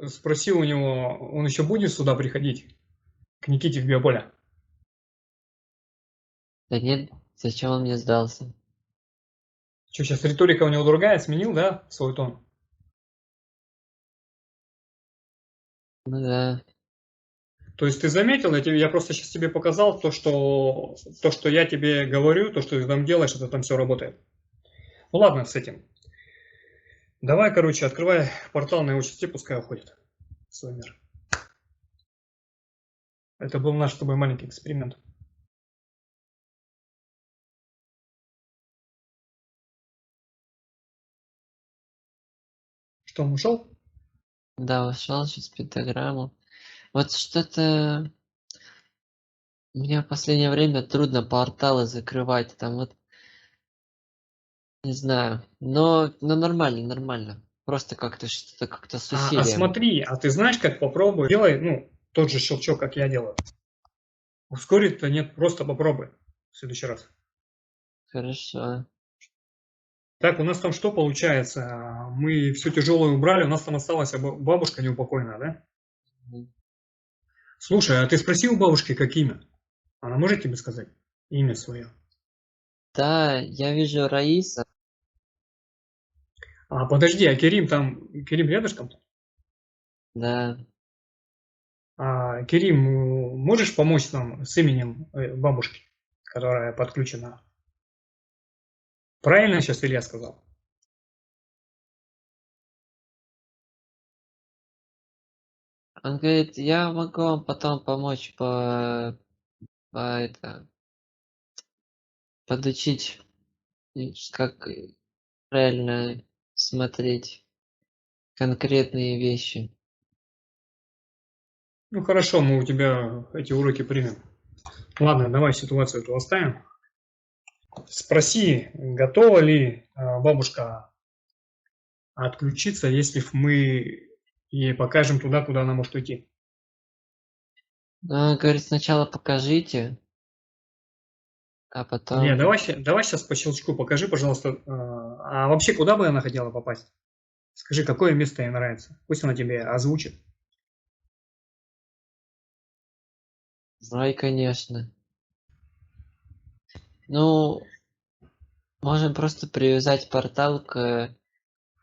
Speaker 1: Спроси у него, он еще будет сюда приходить, к Никите в биополе?
Speaker 2: Да нет, Зачем он мне сдался?
Speaker 1: Что, сейчас риторика у него другая, сменил, да, свой тон?
Speaker 2: Ну да.
Speaker 1: То есть ты заметил, я просто сейчас тебе показал то, что я тебе говорю, то, что ты там делаешь, это там все работает. Ну ладно с этим. Давай, короче, открывай портал на его части, пускай уходит в свой мир. Это был наш с тобой маленький эксперимент. Что, он ушел?
Speaker 2: Да, ушел сейчас в пентаграмму. Вот что-то мне в последнее время трудно порталы закрывать. Там вот, не знаю. Но нормально, нормально. Просто как-то что-то как-то с
Speaker 1: А
Speaker 2: усилием.
Speaker 1: смотри, а ты знаешь, как попробуй? Делай, тот же щелчок, как я делаю. Ускорить-то нет, просто попробуй в следующий раз.
Speaker 2: Хорошо.
Speaker 1: Так, у нас там что получается? Мы все тяжелое убрали, у нас там осталась бабушка неупокойная, да?
Speaker 2: Мгм.
Speaker 1: Слушай, а ты спросил у бабушки, как имя? Она может тебе сказать имя свое?
Speaker 2: Да, я вижу Раиса.
Speaker 1: А подожди, а Керим рядышком?
Speaker 2: Да.
Speaker 1: Керим, можешь помочь нам с именем бабушки, которая подключена? Правильно сейчас Илья сказал?
Speaker 2: Он говорит, я могу вам потом помочь по подучить, как правильно смотреть конкретные вещи.
Speaker 1: Ну хорошо, мы у тебя эти уроки примем. Ладно, давай ситуацию эту оставим. Спроси, готова ли бабушка отключиться, если мы ей покажем туда, куда она может уйти.
Speaker 2: Ну, он говорит, сначала покажите, а
Speaker 1: Не,
Speaker 2: потом...
Speaker 1: давай сейчас по щелчку покажи, пожалуйста. А вообще, куда бы она хотела попасть? Скажи, какое место ей нравится? Пусть она тебе озвучит.
Speaker 2: Рай, конечно. Ну, можем просто привязать портал к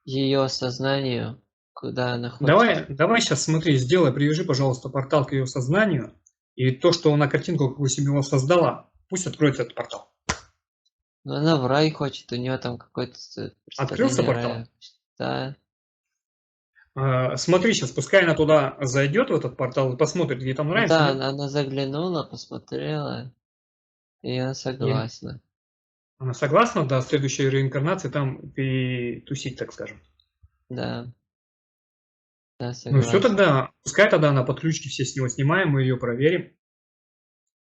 Speaker 2: ее сознанию, куда она хочет.
Speaker 1: Давай сейчас смотри, сделай, привяжи, пожалуйста, портал к ее сознанию. И то, что она картинку, какую себе его создала, пусть откроется этот портал.
Speaker 2: Но она в рай хочет, у нее там какое-то
Speaker 1: Открылся
Speaker 2: представление
Speaker 1: портал?
Speaker 2: рая. Да,
Speaker 1: Смотри сейчас, пускай она туда зайдет, в этот портал, и посмотрит, ей там
Speaker 2: ну
Speaker 1: нравится,
Speaker 2: да,
Speaker 1: нет?
Speaker 2: она заглянула, посмотрела, и она
Speaker 1: И
Speaker 2: согласна.
Speaker 1: она согласна, до следующей реинкарнации там перетусить, так скажем.
Speaker 2: Да, да,
Speaker 1: Ну все
Speaker 2: согласна.
Speaker 1: тогда, пускай тогда она подключки все с него снимаем, мы ее проверим,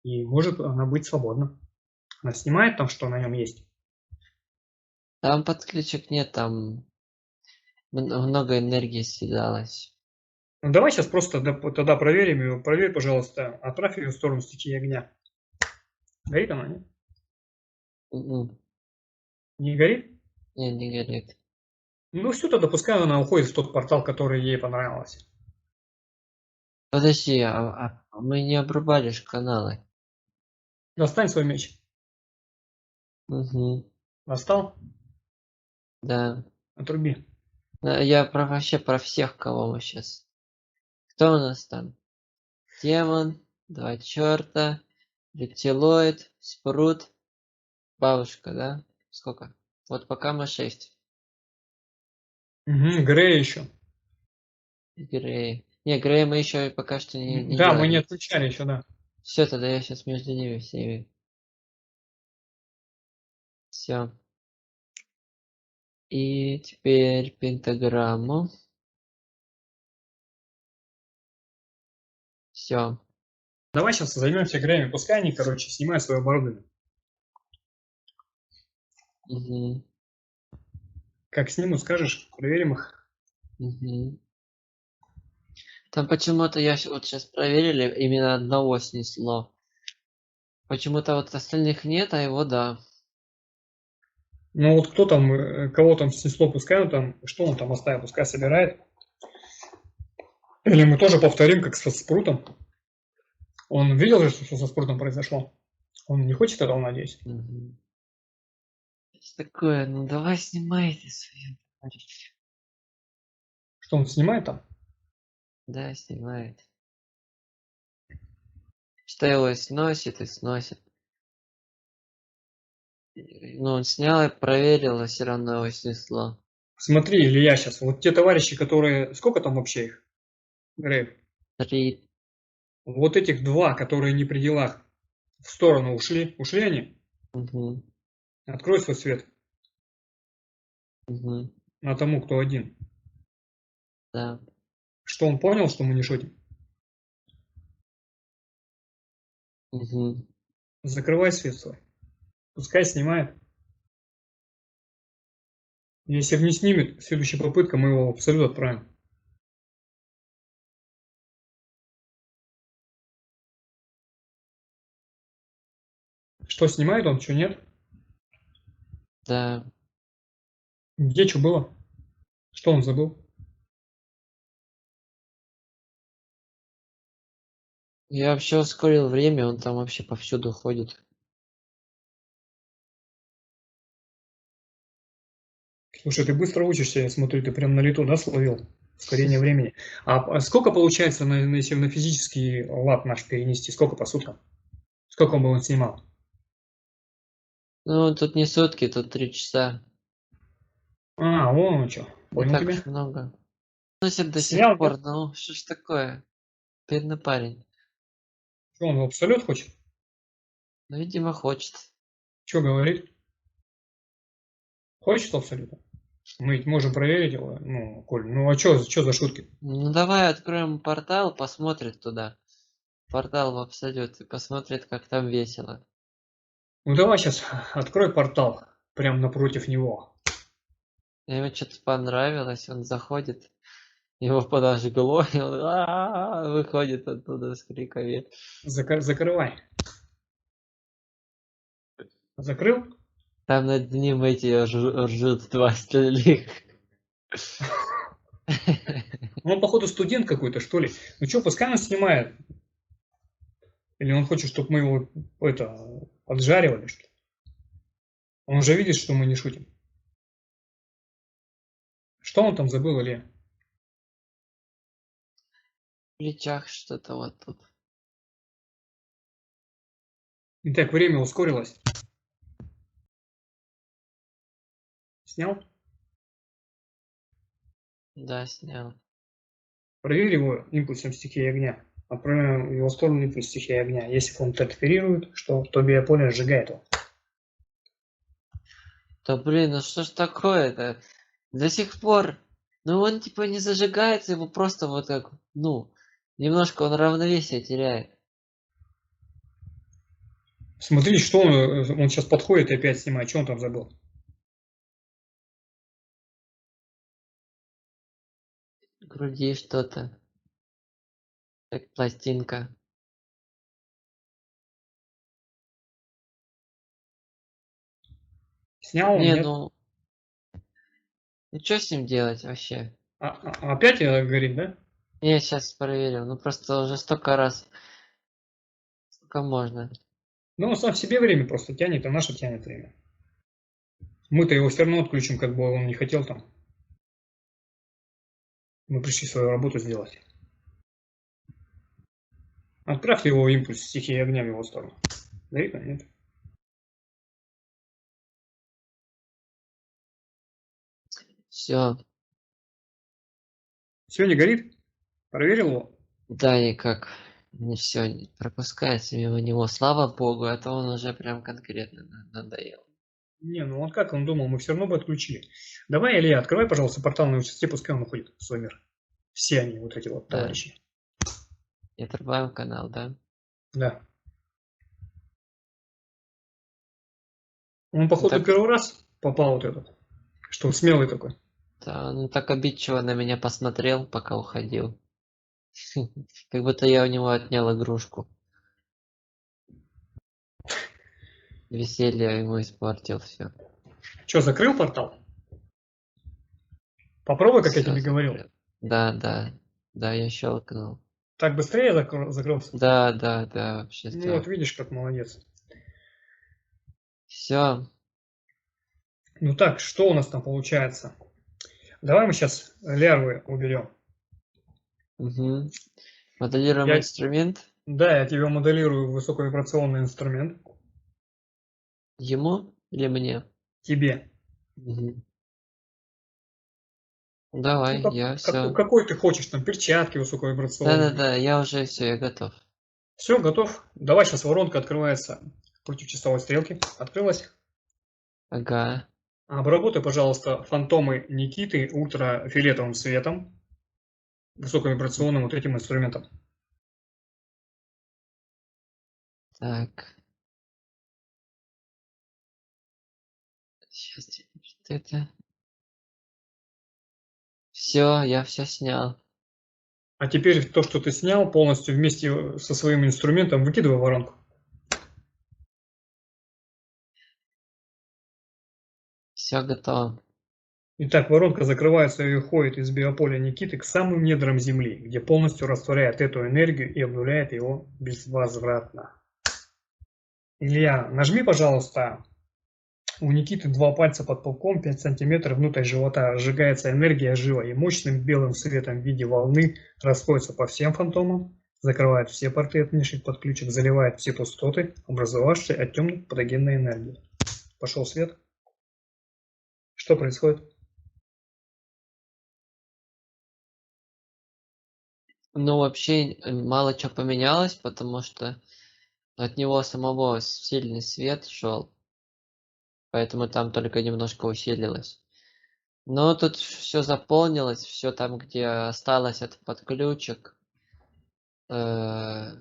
Speaker 1: и может она быть свободна. Она снимает там, что на нем есть.
Speaker 2: Там подключек нет, там много энергии съедалось.
Speaker 1: Ну давай сейчас просто тогда проверим ее. Проверь, пожалуйста, отправь ее в сторону стихии огня. Горит она, нет?
Speaker 2: Мгм.
Speaker 1: Не горит?
Speaker 2: Не горит.
Speaker 1: Ну все, тогда пускай она уходит в тот портал, который ей понравился.
Speaker 2: Подожди, мы не обрубали ж каналы.
Speaker 1: Достань свой меч.
Speaker 2: Угу.
Speaker 1: Достал?
Speaker 2: Да.
Speaker 1: Отруби.
Speaker 2: Я вообще про всех, кого мы сейчас. Кто у нас там? Демон, два черта, рептилоид, спрут, бабушка, да? Сколько? Вот пока мы 6.
Speaker 1: Угу, Грей еще.
Speaker 2: Грей. Не, Грея мы еще пока что не
Speaker 1: Да, мы не
Speaker 2: делали.
Speaker 1: отключали еще, да.
Speaker 2: Все, тогда я сейчас между ними всеми. Все. И теперь пентаграмму. Все.
Speaker 1: Давай сейчас займемся Греями. Пускай они, короче, снимают свое оборудование.
Speaker 2: Угу.
Speaker 1: Как снимут, скажешь, проверим их.
Speaker 2: Угу. Там почему-то вот сейчас проверили, именно одного снесло. Почему-то вот остальных нет, а его да.
Speaker 1: Ну вот кто там, кого там снесло, пускай он там, что он там оставил, пускай собирает. Или мы тоже повторим, как со спрутом. Он видел же, что со спрутом произошло? Он не хочет этого, надеюсь?
Speaker 2: Мгм. Что такое? Ну давай снимайте свое, товарищ.
Speaker 1: Что он снимает там?
Speaker 2: Да, снимает. Что его сносит и сносит. Ну, он снял и проверил, а все равно его снесло.
Speaker 1: Смотри, Илья, сейчас, вот те товарищи, которые... Сколько там вообще их? Грейв.
Speaker 2: 3.
Speaker 1: Вот этих два, которые не при делах, в сторону ушли. Ушли они?
Speaker 2: Угу.
Speaker 1: Открой свой свет.
Speaker 2: Угу.
Speaker 1: На тому, кто один.
Speaker 2: Да.
Speaker 1: Что он понял, что мы не шутим?
Speaker 2: Угу.
Speaker 1: Закрывай свет свой. Пускай снимает. Если не снимет, следующая попытка, мы его в абсолют отправим. Что, снимает он, что нет?
Speaker 2: Да.
Speaker 1: Где что было? Что он забыл?
Speaker 2: Я вообще ускорил время, он там вообще повсюду ходит.
Speaker 1: Слушай, ты быстро учишься, я смотрю, ты прям на лету, да, словил? Ускорение времени. А сколько получается, если на физический лад наш перенести? Сколько по суткам? Сколько он снимал?
Speaker 2: Ну, тут не сутки, тут 3 часа.
Speaker 1: А, вон он что.
Speaker 2: Не
Speaker 1: Понял
Speaker 2: так
Speaker 1: тебя.
Speaker 2: уж много. Носит до сих
Speaker 1: Снял, да?
Speaker 2: пор, ну, что ж такое? Бедный парень.
Speaker 1: Что, он в абсолют хочет?
Speaker 2: Ну, видимо, хочет.
Speaker 1: Что говорит? Хочет в абсолют? Мы ведь можем проверить его. Ну, Коль, ну а что за шутки?
Speaker 2: Ну, давай откроем портал, посмотрит туда. Портал в абсолют и посмотрит, как там весело.
Speaker 1: Ну давай сейчас открой портал прямо напротив него.
Speaker 2: Ему что-то понравилось, он заходит, его подожгло, и он выходит оттуда с криками.
Speaker 1: Закрывай. Закрыл?
Speaker 2: Там над ним эти ржут два остальных.
Speaker 1: Ну, он, походу, студент какой-то, что ли. Ну что, пускай он снимает. Или он хочет, чтобы мы его, поджаривали, что ли? Он же видит, что мы не шутим. Что он там забыл, Илья?
Speaker 2: В плечах что-то вот тут.
Speaker 1: Итак, время ускорилось. Снял?
Speaker 2: Да, снял.
Speaker 1: Проверь его импульсом стихии огня. Отправляем в его сторону импульс стихии огня. Если он интерферирует, то биополе сжигает его.
Speaker 2: Да блин, ну что ж такое-то? До сих пор. Ну он типа не зажигается, его просто вот как, ну, немножко он равновесие теряет.
Speaker 1: Смотри, что он сейчас подходит и опять снимает. Что он там забыл?
Speaker 2: В груди что-то. Как пластинка.
Speaker 1: Снял он,
Speaker 2: Не,
Speaker 1: нет?
Speaker 2: ну что с ним делать вообще?
Speaker 1: Опять горит, да?
Speaker 2: Я сейчас проверю. Ну просто уже столько раз. Сколько можно.
Speaker 1: Ну, он сам в себе время просто тянет, а наше тянет время. Мы-то его все равно отключим, как бы он не хотел там. Мы пришли свою работу сделать. Отправь его импульс стихии огня в его сторону. Горит он, нет?
Speaker 2: Все.
Speaker 1: Все, не горит? Проверил его?
Speaker 2: Да, никак. Не все пропускается мимо него. Слава богу, а то он уже прям конкретно надоел.
Speaker 1: Не, ну он как, он думал, мы все равно бы отключили. Давай, Илья, открывай, пожалуйста, портал на части, пускай он уходит в свой мир. Все они, вот эти вот
Speaker 2: Да.
Speaker 1: товарищи.
Speaker 2: И отрубаем канал, да?
Speaker 1: Да. Он, походу,
Speaker 2: Так,
Speaker 1: первый раз попал вот этот. Что он смелый такой.
Speaker 2: да, он так обидчиво на меня посмотрел, пока уходил. Как будто я у него отнял игрушку. Веселье ему испортил все.
Speaker 1: Что, закрыл портал? Попробуй, как я
Speaker 2: Все
Speaker 1: тебе говорил.
Speaker 2: закрыл. Да, да. Да, я щелкнул.
Speaker 1: Так быстрее закрылся?
Speaker 2: Да, да, да, вообще
Speaker 1: Ну вот,
Speaker 2: так.
Speaker 1: видишь, как молодец.
Speaker 2: Все.
Speaker 1: Ну так, что у нас там получается? Давай мы сейчас лярвы уберем.
Speaker 2: Угу. Моделируем инструмент.
Speaker 1: Да, я тебе моделирую высоковибрационный инструмент.
Speaker 2: Ему или мне?
Speaker 1: Тебе.
Speaker 2: Угу.
Speaker 1: Ну,
Speaker 2: Давай, я все.
Speaker 1: какой ты хочешь, там перчатки высоковибрационные.
Speaker 2: Да-да-да, я уже все, я готов.
Speaker 1: Все, готов. Давай, сейчас воронка открывается против часовой стрелки. Открылась.
Speaker 2: Ага.
Speaker 1: Обработай, пожалуйста, фантомы Никиты ультрафиолетовым светом, высоковибрационным вот этим инструментом.
Speaker 2: Так. Сейчас что это? Все, я все снял.
Speaker 1: А теперь то, что ты снял, полностью вместе со своим инструментом выкидывай в воронку.
Speaker 2: Все готово.
Speaker 1: Итак, воронка закрывается и уходит из биополя Никиты к самым недрам Земли, где полностью растворяет эту энергию и обнуляет его безвозвратно. Илья, нажми, пожалуйста, у Никиты 2 пальца под пупком, 5 сантиметров внутрь живота. Сжигается энергия жива и мощным белым светом в виде волны расходится по всем фантомам, закрывает все порты от внешних подключек, заливает все пустоты, образовавшиеся от темной патогенной энергии. Пошел свет. Что происходит?
Speaker 2: Ну, вообще, мало чего поменялось, потому что от него самого сильный свет шел, поэтому там только немножко усилилось. Но тут все заполнилось, все там, где осталось от подключек, ну,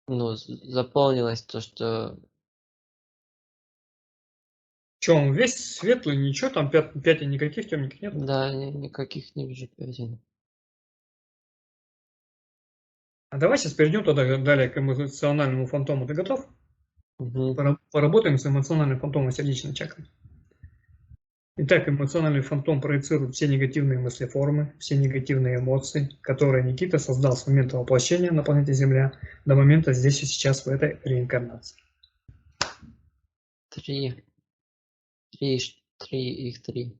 Speaker 2: заполнилось то, что...
Speaker 1: Че, он весь светлый, ничего, там пятен никаких темненьких нет?
Speaker 2: Да, никаких не вижу пятен.
Speaker 1: А давай сейчас перейдем тогда далее к эмоциональному фантому. Ты готов?
Speaker 2: Угу.
Speaker 1: Поработаем с эмоциональным фантомом сердечной чакры. Итак, эмоциональный фантом проецирует все негативные мыслеформы, все негативные эмоции, которые Никита создал с момента воплощения на планете Земля до момента здесь и сейчас в этой реинкарнации.
Speaker 2: Три, их три.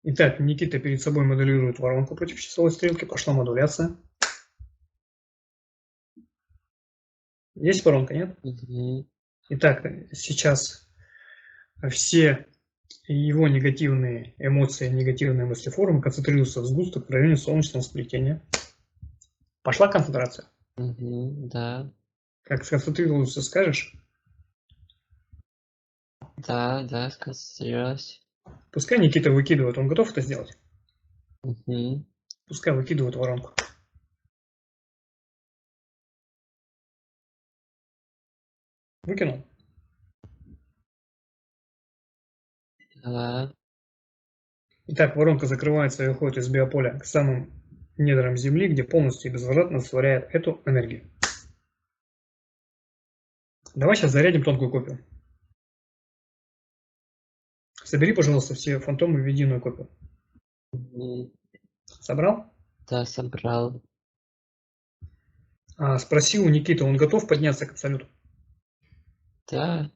Speaker 1: Итак, Никита перед собой моделирует воронку против часовой стрелки, пошла модуляция. Есть воронка, нет?
Speaker 2: Угу.
Speaker 1: Итак, сейчас все его негативные эмоции, негативные мыслеформы концентрируются в сгусток в районе солнечного сплетения. Пошла концентрация?
Speaker 2: Угу, да.
Speaker 1: Как сконцентрируются, скажешь?
Speaker 2: Да, сконцентрировалась.
Speaker 1: Пускай Никита выкидывает, он готов это сделать?
Speaker 2: Угу.
Speaker 1: Пускай выкидывает воронку. Выкинул.
Speaker 2: Да.
Speaker 1: Итак, воронка закрывается и уходит из биополя к самым недрам Земли, где полностью и безвозвратно растворяет эту энергию. Давай сейчас зарядим тонкую копию. Собери, пожалуйста, все фантомы в единую копию.
Speaker 2: Угу.
Speaker 1: Собрал?
Speaker 2: Да, собрал.
Speaker 1: Спроси у Никиты, он готов подняться к абсолюту?
Speaker 2: Да.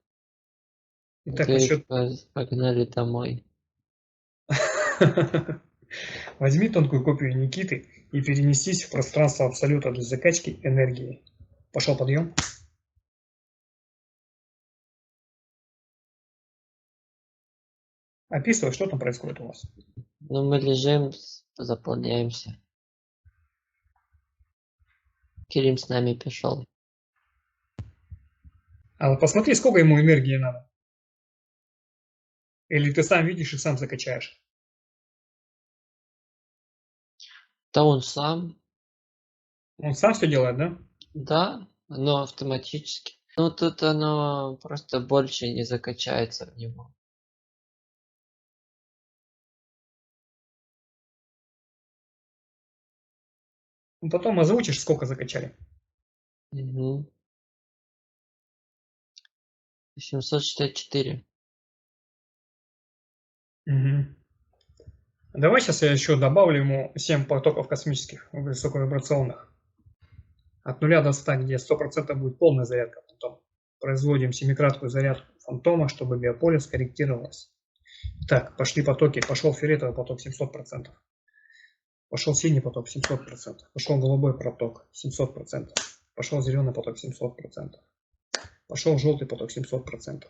Speaker 1: Итак, на счет...
Speaker 2: Погнали домой.
Speaker 1: Возьми тонкую копию Никиты и перенесись в пространство абсолюта для закачки энергии. Пошел подъем. Описывай, что там происходит у вас.
Speaker 2: Ну, мы лежим, заполняемся. Кирим с нами пришел.
Speaker 1: Посмотри, сколько ему энергии надо. Или ты сам видишь и сам закачаешь.
Speaker 2: Да он сам.
Speaker 1: Он сам все делает, да?
Speaker 2: Да, оно автоматически. Ну, тут оно просто больше не закачается в него.
Speaker 1: Потом озвучишь, сколько закачали.
Speaker 2: Угу. 764.
Speaker 1: Угу. Давай сейчас я еще добавлю ему 7 потоков космических высоковибрационных. От 0 до 100, где 100% будет полная зарядка потом. Производим семикратную зарядку фантома, чтобы биополе скорректировалось. Так, пошли потоки. Пошел фиолетовый поток 700%. Пошел синий поток 700%. Пошел голубой поток 700%. Пошел зеленый поток 700%. Пошел желтый поток 700%.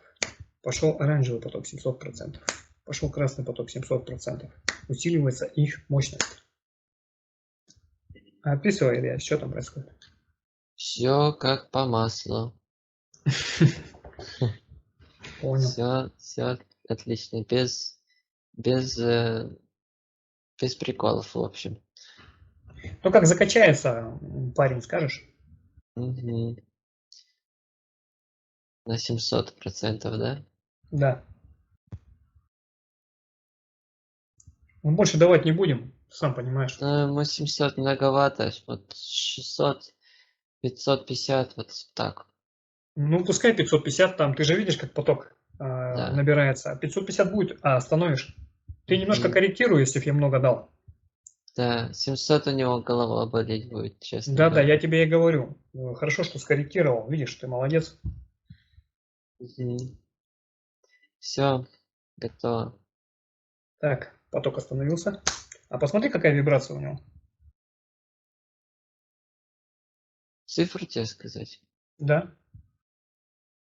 Speaker 1: Пошел оранжевый поток 700%. Пошел красный поток 700%. Усиливается их мощность. Описывай, Илья, что там происходит.
Speaker 2: Все как по маслу.
Speaker 1: Понял.
Speaker 2: Все отлично. Без приколов, в общем.
Speaker 1: Ну как закачается парень, скажешь?
Speaker 2: Угу. На 700%, да?
Speaker 1: Да. Мы больше давать не будем, сам понимаешь.
Speaker 2: Ну, мы 700 многовато. Вот 600, 550, вот так.
Speaker 1: Ну пускай 550 там, ты же видишь, как поток
Speaker 2: Да.
Speaker 1: набирается. 550 будет, а остановишь. Ты немножко корректируй, если я много дал.
Speaker 2: Да, 700 у него голова болеть будет, честно
Speaker 1: Да,
Speaker 2: говоря.
Speaker 1: я тебе и говорю. Хорошо, что скорректировал. Видишь, ты молодец.
Speaker 2: Все, готово.
Speaker 1: Так, поток остановился. А посмотри, какая вибрация у него.
Speaker 2: Цифру тебе сказать?
Speaker 1: Да.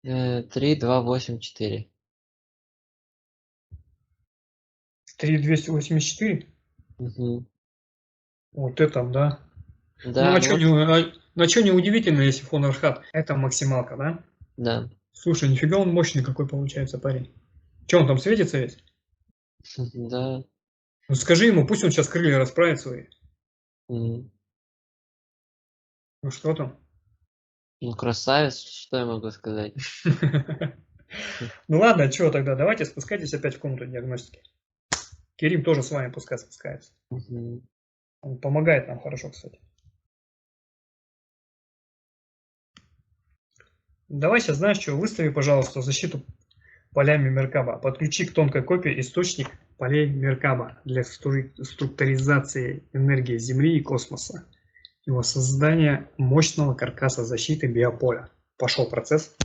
Speaker 2: 3, 2, 8, 4.
Speaker 1: 3284.
Speaker 2: Угу.
Speaker 1: Вот это, да. Ну,
Speaker 2: Да,
Speaker 1: а что не удивительно, если фон Архат, это максималка, да?
Speaker 2: да.
Speaker 1: Слушай, нифига он мощный какой получается парень. Че, он там светится весь?
Speaker 2: Да.
Speaker 1: Ну, скажи ему, пусть он сейчас крылья расправит свои.
Speaker 2: Ну,
Speaker 1: что там?
Speaker 2: красавец, что я могу сказать?
Speaker 1: Ну ладно, что тогда, давайте спускайтесь опять в комнату диагностики. Керим тоже с вами пускай спускается. Он помогает нам хорошо, кстати. Давай сейчас, знаешь что, выстави, пожалуйста, защиту полями Меркаба. Подключи к тонкой копии источник полей Меркаба для структуризации энергии Земли и космоса. Его создание мощного каркаса защиты биополя. Пошел процесс.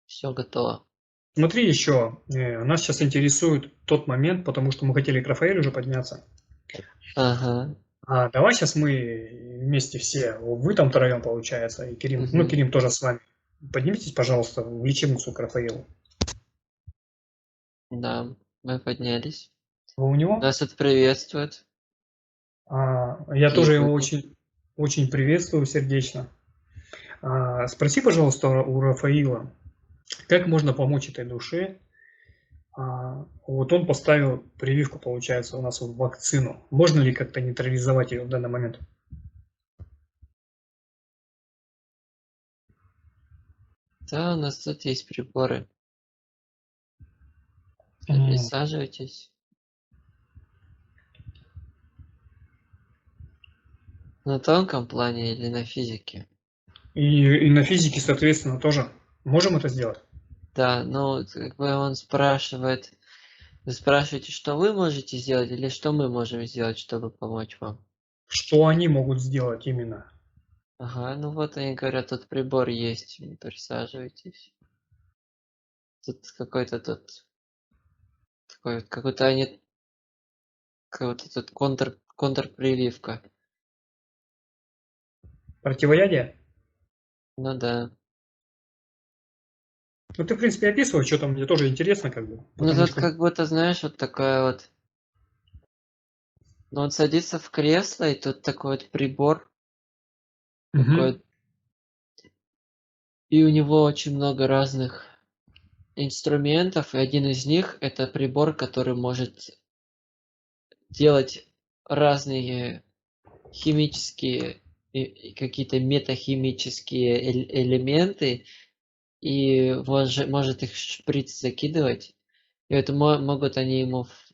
Speaker 2: Все готово.
Speaker 1: Смотри еще, нас сейчас интересует тот момент, потому что мы хотели к Рафаэлю уже подняться.
Speaker 2: Ага.
Speaker 1: А давай сейчас мы вместе все, вы там втроем получается, и Керим, ну Керим тоже с вами. Поднимитесь, пожалуйста, в лечебницу к Рафаэлу.
Speaker 2: Да, мы поднялись.
Speaker 1: Вы у него?
Speaker 2: Нас это приветствует.
Speaker 1: Я тоже его очень приветствую сердечно. Спроси, пожалуйста, у Рафаила, как можно помочь этой душе. Вот он поставил прививку, получается, у нас в вакцину. Можно ли как-то нейтрализовать ее в данный момент?
Speaker 2: Да, у нас тут есть приборы. Присаживайтесь. На тонком плане или на физике?
Speaker 1: И на физике, соответственно, тоже. Можем это сделать?
Speaker 2: Да, ну, как бы он спрашивает, вы спрашиваете, что вы можете сделать или что мы можем сделать, чтобы помочь вам?
Speaker 1: Что они могут сделать именно?
Speaker 2: Ага, ну вот они говорят, тут прибор есть, присаживайтесь. Тут какой-то тут, какой-то они, какой-то тут контрпрививка.
Speaker 1: Противоядие?
Speaker 2: Ну да.
Speaker 1: Ну ты, в принципе, описывай, что там, мне тоже интересно, как бы.
Speaker 2: Ну
Speaker 1: Потому
Speaker 2: тут
Speaker 1: что...
Speaker 2: как будто, знаешь, вот такая вот. Ну он садится в кресло, и тут такой вот прибор. Такой. И у него очень много разных инструментов, и один из них это прибор, который может делать разные химические и какие-то метахимические элементы, и может их в шприц закидывать. И это могут они ему в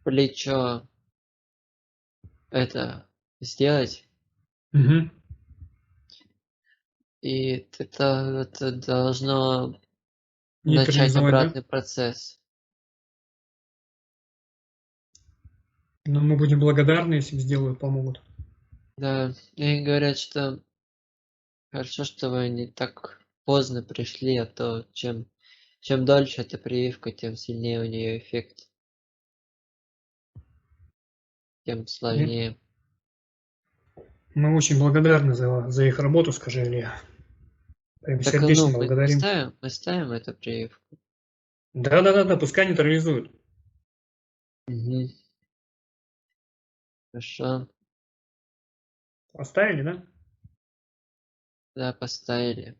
Speaker 2: плечо это сделать. И это должно начать обратный процесс.
Speaker 1: Ну, мы будем благодарны, если сделают, помогут.
Speaker 2: Да, и говорят, что хорошо, что вы не так поздно пришли, а то чем дольше эта прививка, тем сильнее у нее эффект, тем
Speaker 1: И
Speaker 2: сложнее.
Speaker 1: мы очень благодарны за их работу, скажи, Илья. Прям
Speaker 2: Так, ну,
Speaker 1: сердечно
Speaker 2: мы
Speaker 1: благодарим.
Speaker 2: ставим, мы ставим эту прививку.
Speaker 1: Да-да-да, пускай нейтрализуют.
Speaker 2: Угу. Хорошо.
Speaker 1: Оставили, да?
Speaker 2: Да, поставили.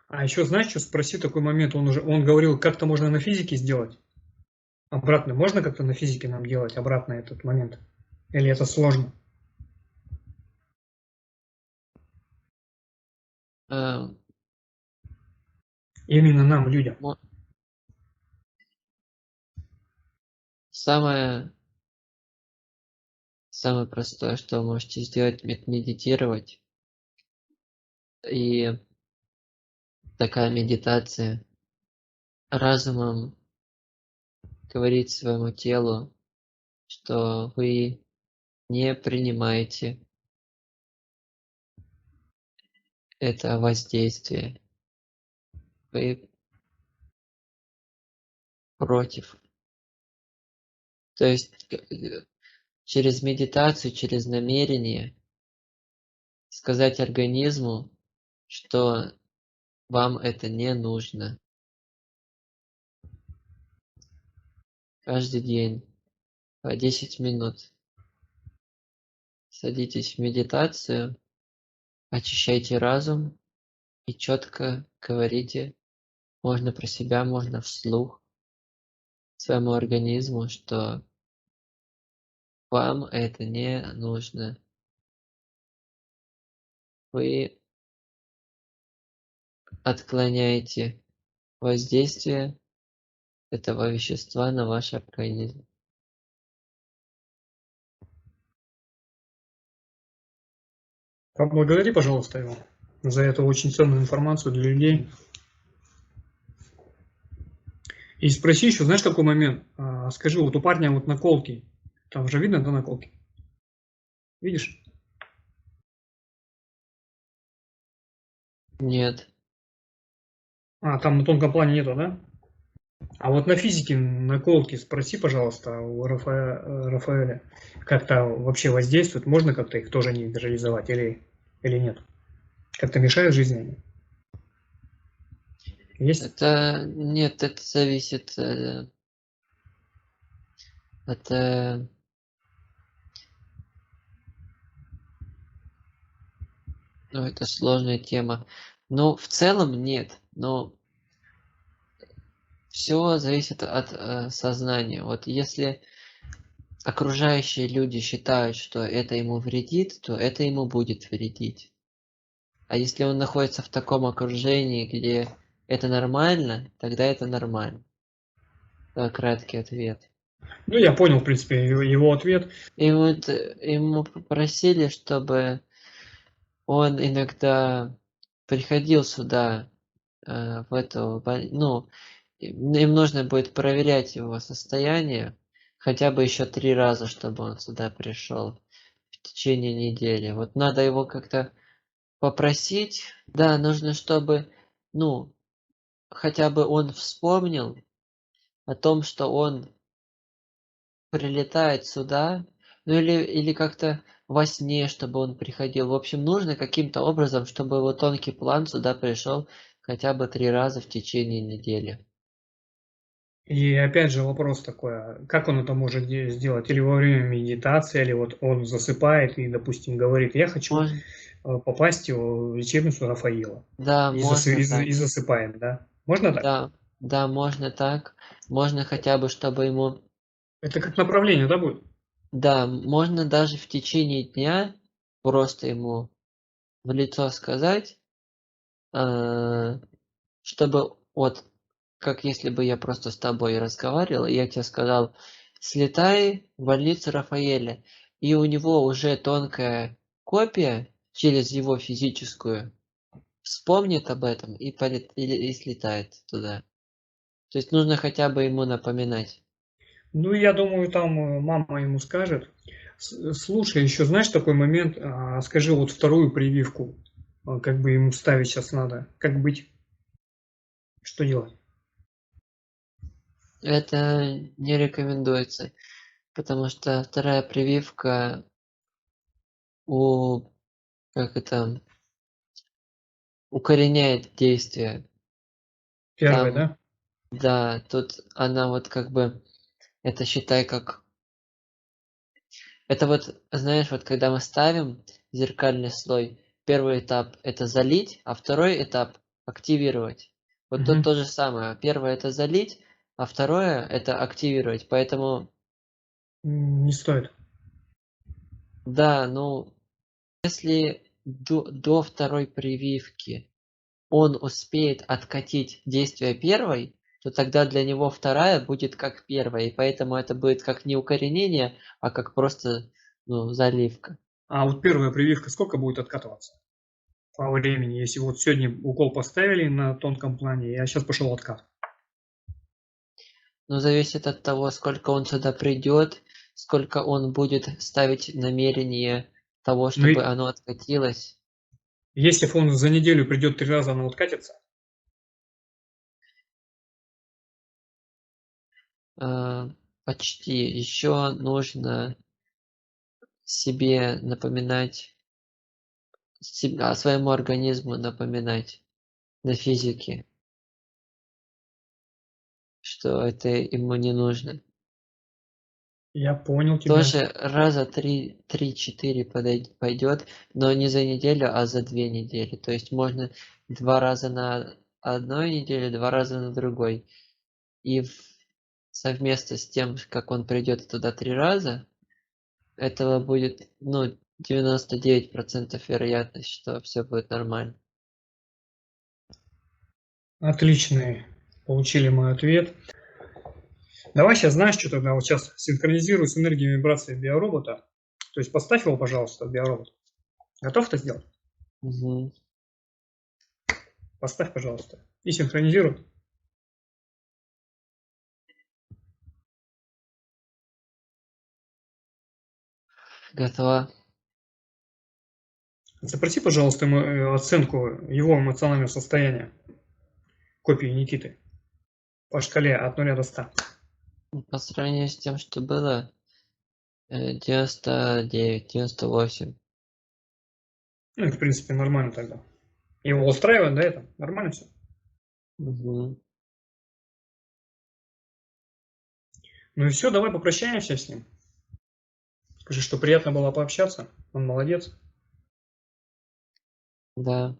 Speaker 1: А еще, знаешь, что спроси такой момент. Он говорил, как-то можно на физике сделать. Обратно. Можно как-то на физике нам делать обратно этот момент? Или это сложно?
Speaker 2: А,
Speaker 1: Именно нам, людям.
Speaker 2: мо- самое, самое простое, что вы можете сделать, это медитировать. И такая медитация разумом говорит своему телу, что вы не принимаете это воздействие. Вы против. То есть через медитацию, через намерение сказать организму, что вам это не нужно. Каждый день по 10 минут садитесь в медитацию, очищайте разум и четко говорите, можно про себя, можно вслух, своему организму, что вам это не нужно. Вы отклоняете воздействие этого вещества на ваш организм.
Speaker 1: Поблагодари, пожалуйста, его за эту очень ценную информацию для людей. И спроси еще, знаешь, какой момент? Скажи, вот у парня вот наколки. Там же видно, да, наколки? Видишь?
Speaker 2: Нет.
Speaker 1: Там на тонком плане нету, да? А вот на физике наколки спроси, пожалуйста, у Рафаэля, как-то вообще воздействуют? Можно как-то их тоже нейтрализовать или нет? Как-то мешают жизни они? Есть?
Speaker 2: Это нет, это зависит от ну, это сложная тема. Но в целом нет. Но все зависит от сознания. Вот если окружающие люди считают, что это ему вредит, то это ему будет вредить. А если он находится в таком окружении, где это нормально, тогда это нормально. Краткий ответ.
Speaker 1: Ну, я понял, в принципе, его ответ.
Speaker 2: И вот ему попросили, чтобы он иногда приходил сюда, в эту, ну, им нужно будет проверять его состояние хотя бы еще 3 раза, чтобы он сюда пришел в течение недели. Вот надо его как-то попросить. Да, нужно, чтобы, ну, хотя бы он вспомнил о том, что он прилетает сюда, ну или как-то во сне, чтобы он приходил. В общем, нужно каким-то образом, чтобы его тонкий план сюда пришел хотя бы 3 раза в течение недели.
Speaker 1: И опять же вопрос такой, как он это может сделать? Или во время медитации, или вот он засыпает и, допустим, говорит, я хочу
Speaker 2: Можно,
Speaker 1: попасть в лечебницу Рафаила.
Speaker 2: да, можно так.
Speaker 1: И засыпаем, да? Можно так?
Speaker 2: Да, да, можно так. Можно хотя бы, чтобы ему,
Speaker 1: Это как направление, да, будет?
Speaker 2: да, можно даже в течение дня просто ему в лицо сказать, э, чтобы вот, как если бы я просто с тобой разговаривал, и я тебе сказал, слетай в больницу Рафаэля, и у него уже тонкая копия через его физическую вспомнит об этом и, и слетает туда. То есть нужно хотя бы ему напоминать.
Speaker 1: Ну, я думаю, там мама ему скажет. Слушай, еще знаешь такой момент, скажи, вот вторую прививку, как бы ему ставить сейчас надо, как быть, что делать?
Speaker 2: Это не рекомендуется, потому что вторая прививка у как это укореняет действие.
Speaker 1: Первая,
Speaker 2: Там,
Speaker 1: да?
Speaker 2: да, тут она вот как бы, это считай как, это вот, знаешь, вот когда мы ставим зеркальный слой, первый этап это залить, а второй этап активировать. Вот тут
Speaker 1: Мгм.
Speaker 2: то же самое. Первое это залить, а второе это активировать. Поэтому,
Speaker 1: Не стоит.
Speaker 2: да, ну, если до второй прививки он успеет откатить действие первой, то тогда для него вторая будет как первая, и поэтому это будет как не укоренение, а как просто, ну, заливка.
Speaker 1: А вот первая прививка сколько будет откатываться по времени? Если вот сегодня укол поставили на тонком плане, я сейчас пошел откат.
Speaker 2: Но зависит от того, сколько он сюда придет, сколько он будет ставить намерение того,
Speaker 1: Но
Speaker 2: чтобы оно откатилось.
Speaker 1: если он за неделю придет 3 раза, она откатится?
Speaker 2: А, почти. Еще нужно себе напоминать, своему организму напоминать на физике, что это ему не нужно.
Speaker 1: Я понял тебя.
Speaker 2: Тоже раза 3-4 пойдет, но не за неделю, а за 2 недели. То есть можно 2 раза на одной неделе, 2 раза на другой. И совместно с тем, как он придет туда 3 раза, этого будет, ну, 99% вероятность, что все будет нормально.
Speaker 1: Отличный. Получили мой ответ. Давай сейчас, знаешь, что тогда? Вот сейчас синхронизирую с энергией вибрации биоробота. То есть поставь его, пожалуйста, биоробот. Готов это сделать?
Speaker 2: Мгм.
Speaker 1: Поставь, пожалуйста. И синхронизируй.
Speaker 2: Готово.
Speaker 1: Запроси, пожалуйста, ему оценку его эмоционального состояния. Копии Никиты. По шкале от 0 до 100.
Speaker 2: По сравнению с тем, что было, 99, 98.
Speaker 1: Ну, и, в принципе, нормально тогда. Его устраивает, да, это? Нормально все?
Speaker 2: Мгм.
Speaker 1: Ну и все, давай попрощаемся с ним. Скажи, что приятно было пообщаться. Он молодец.
Speaker 2: Да.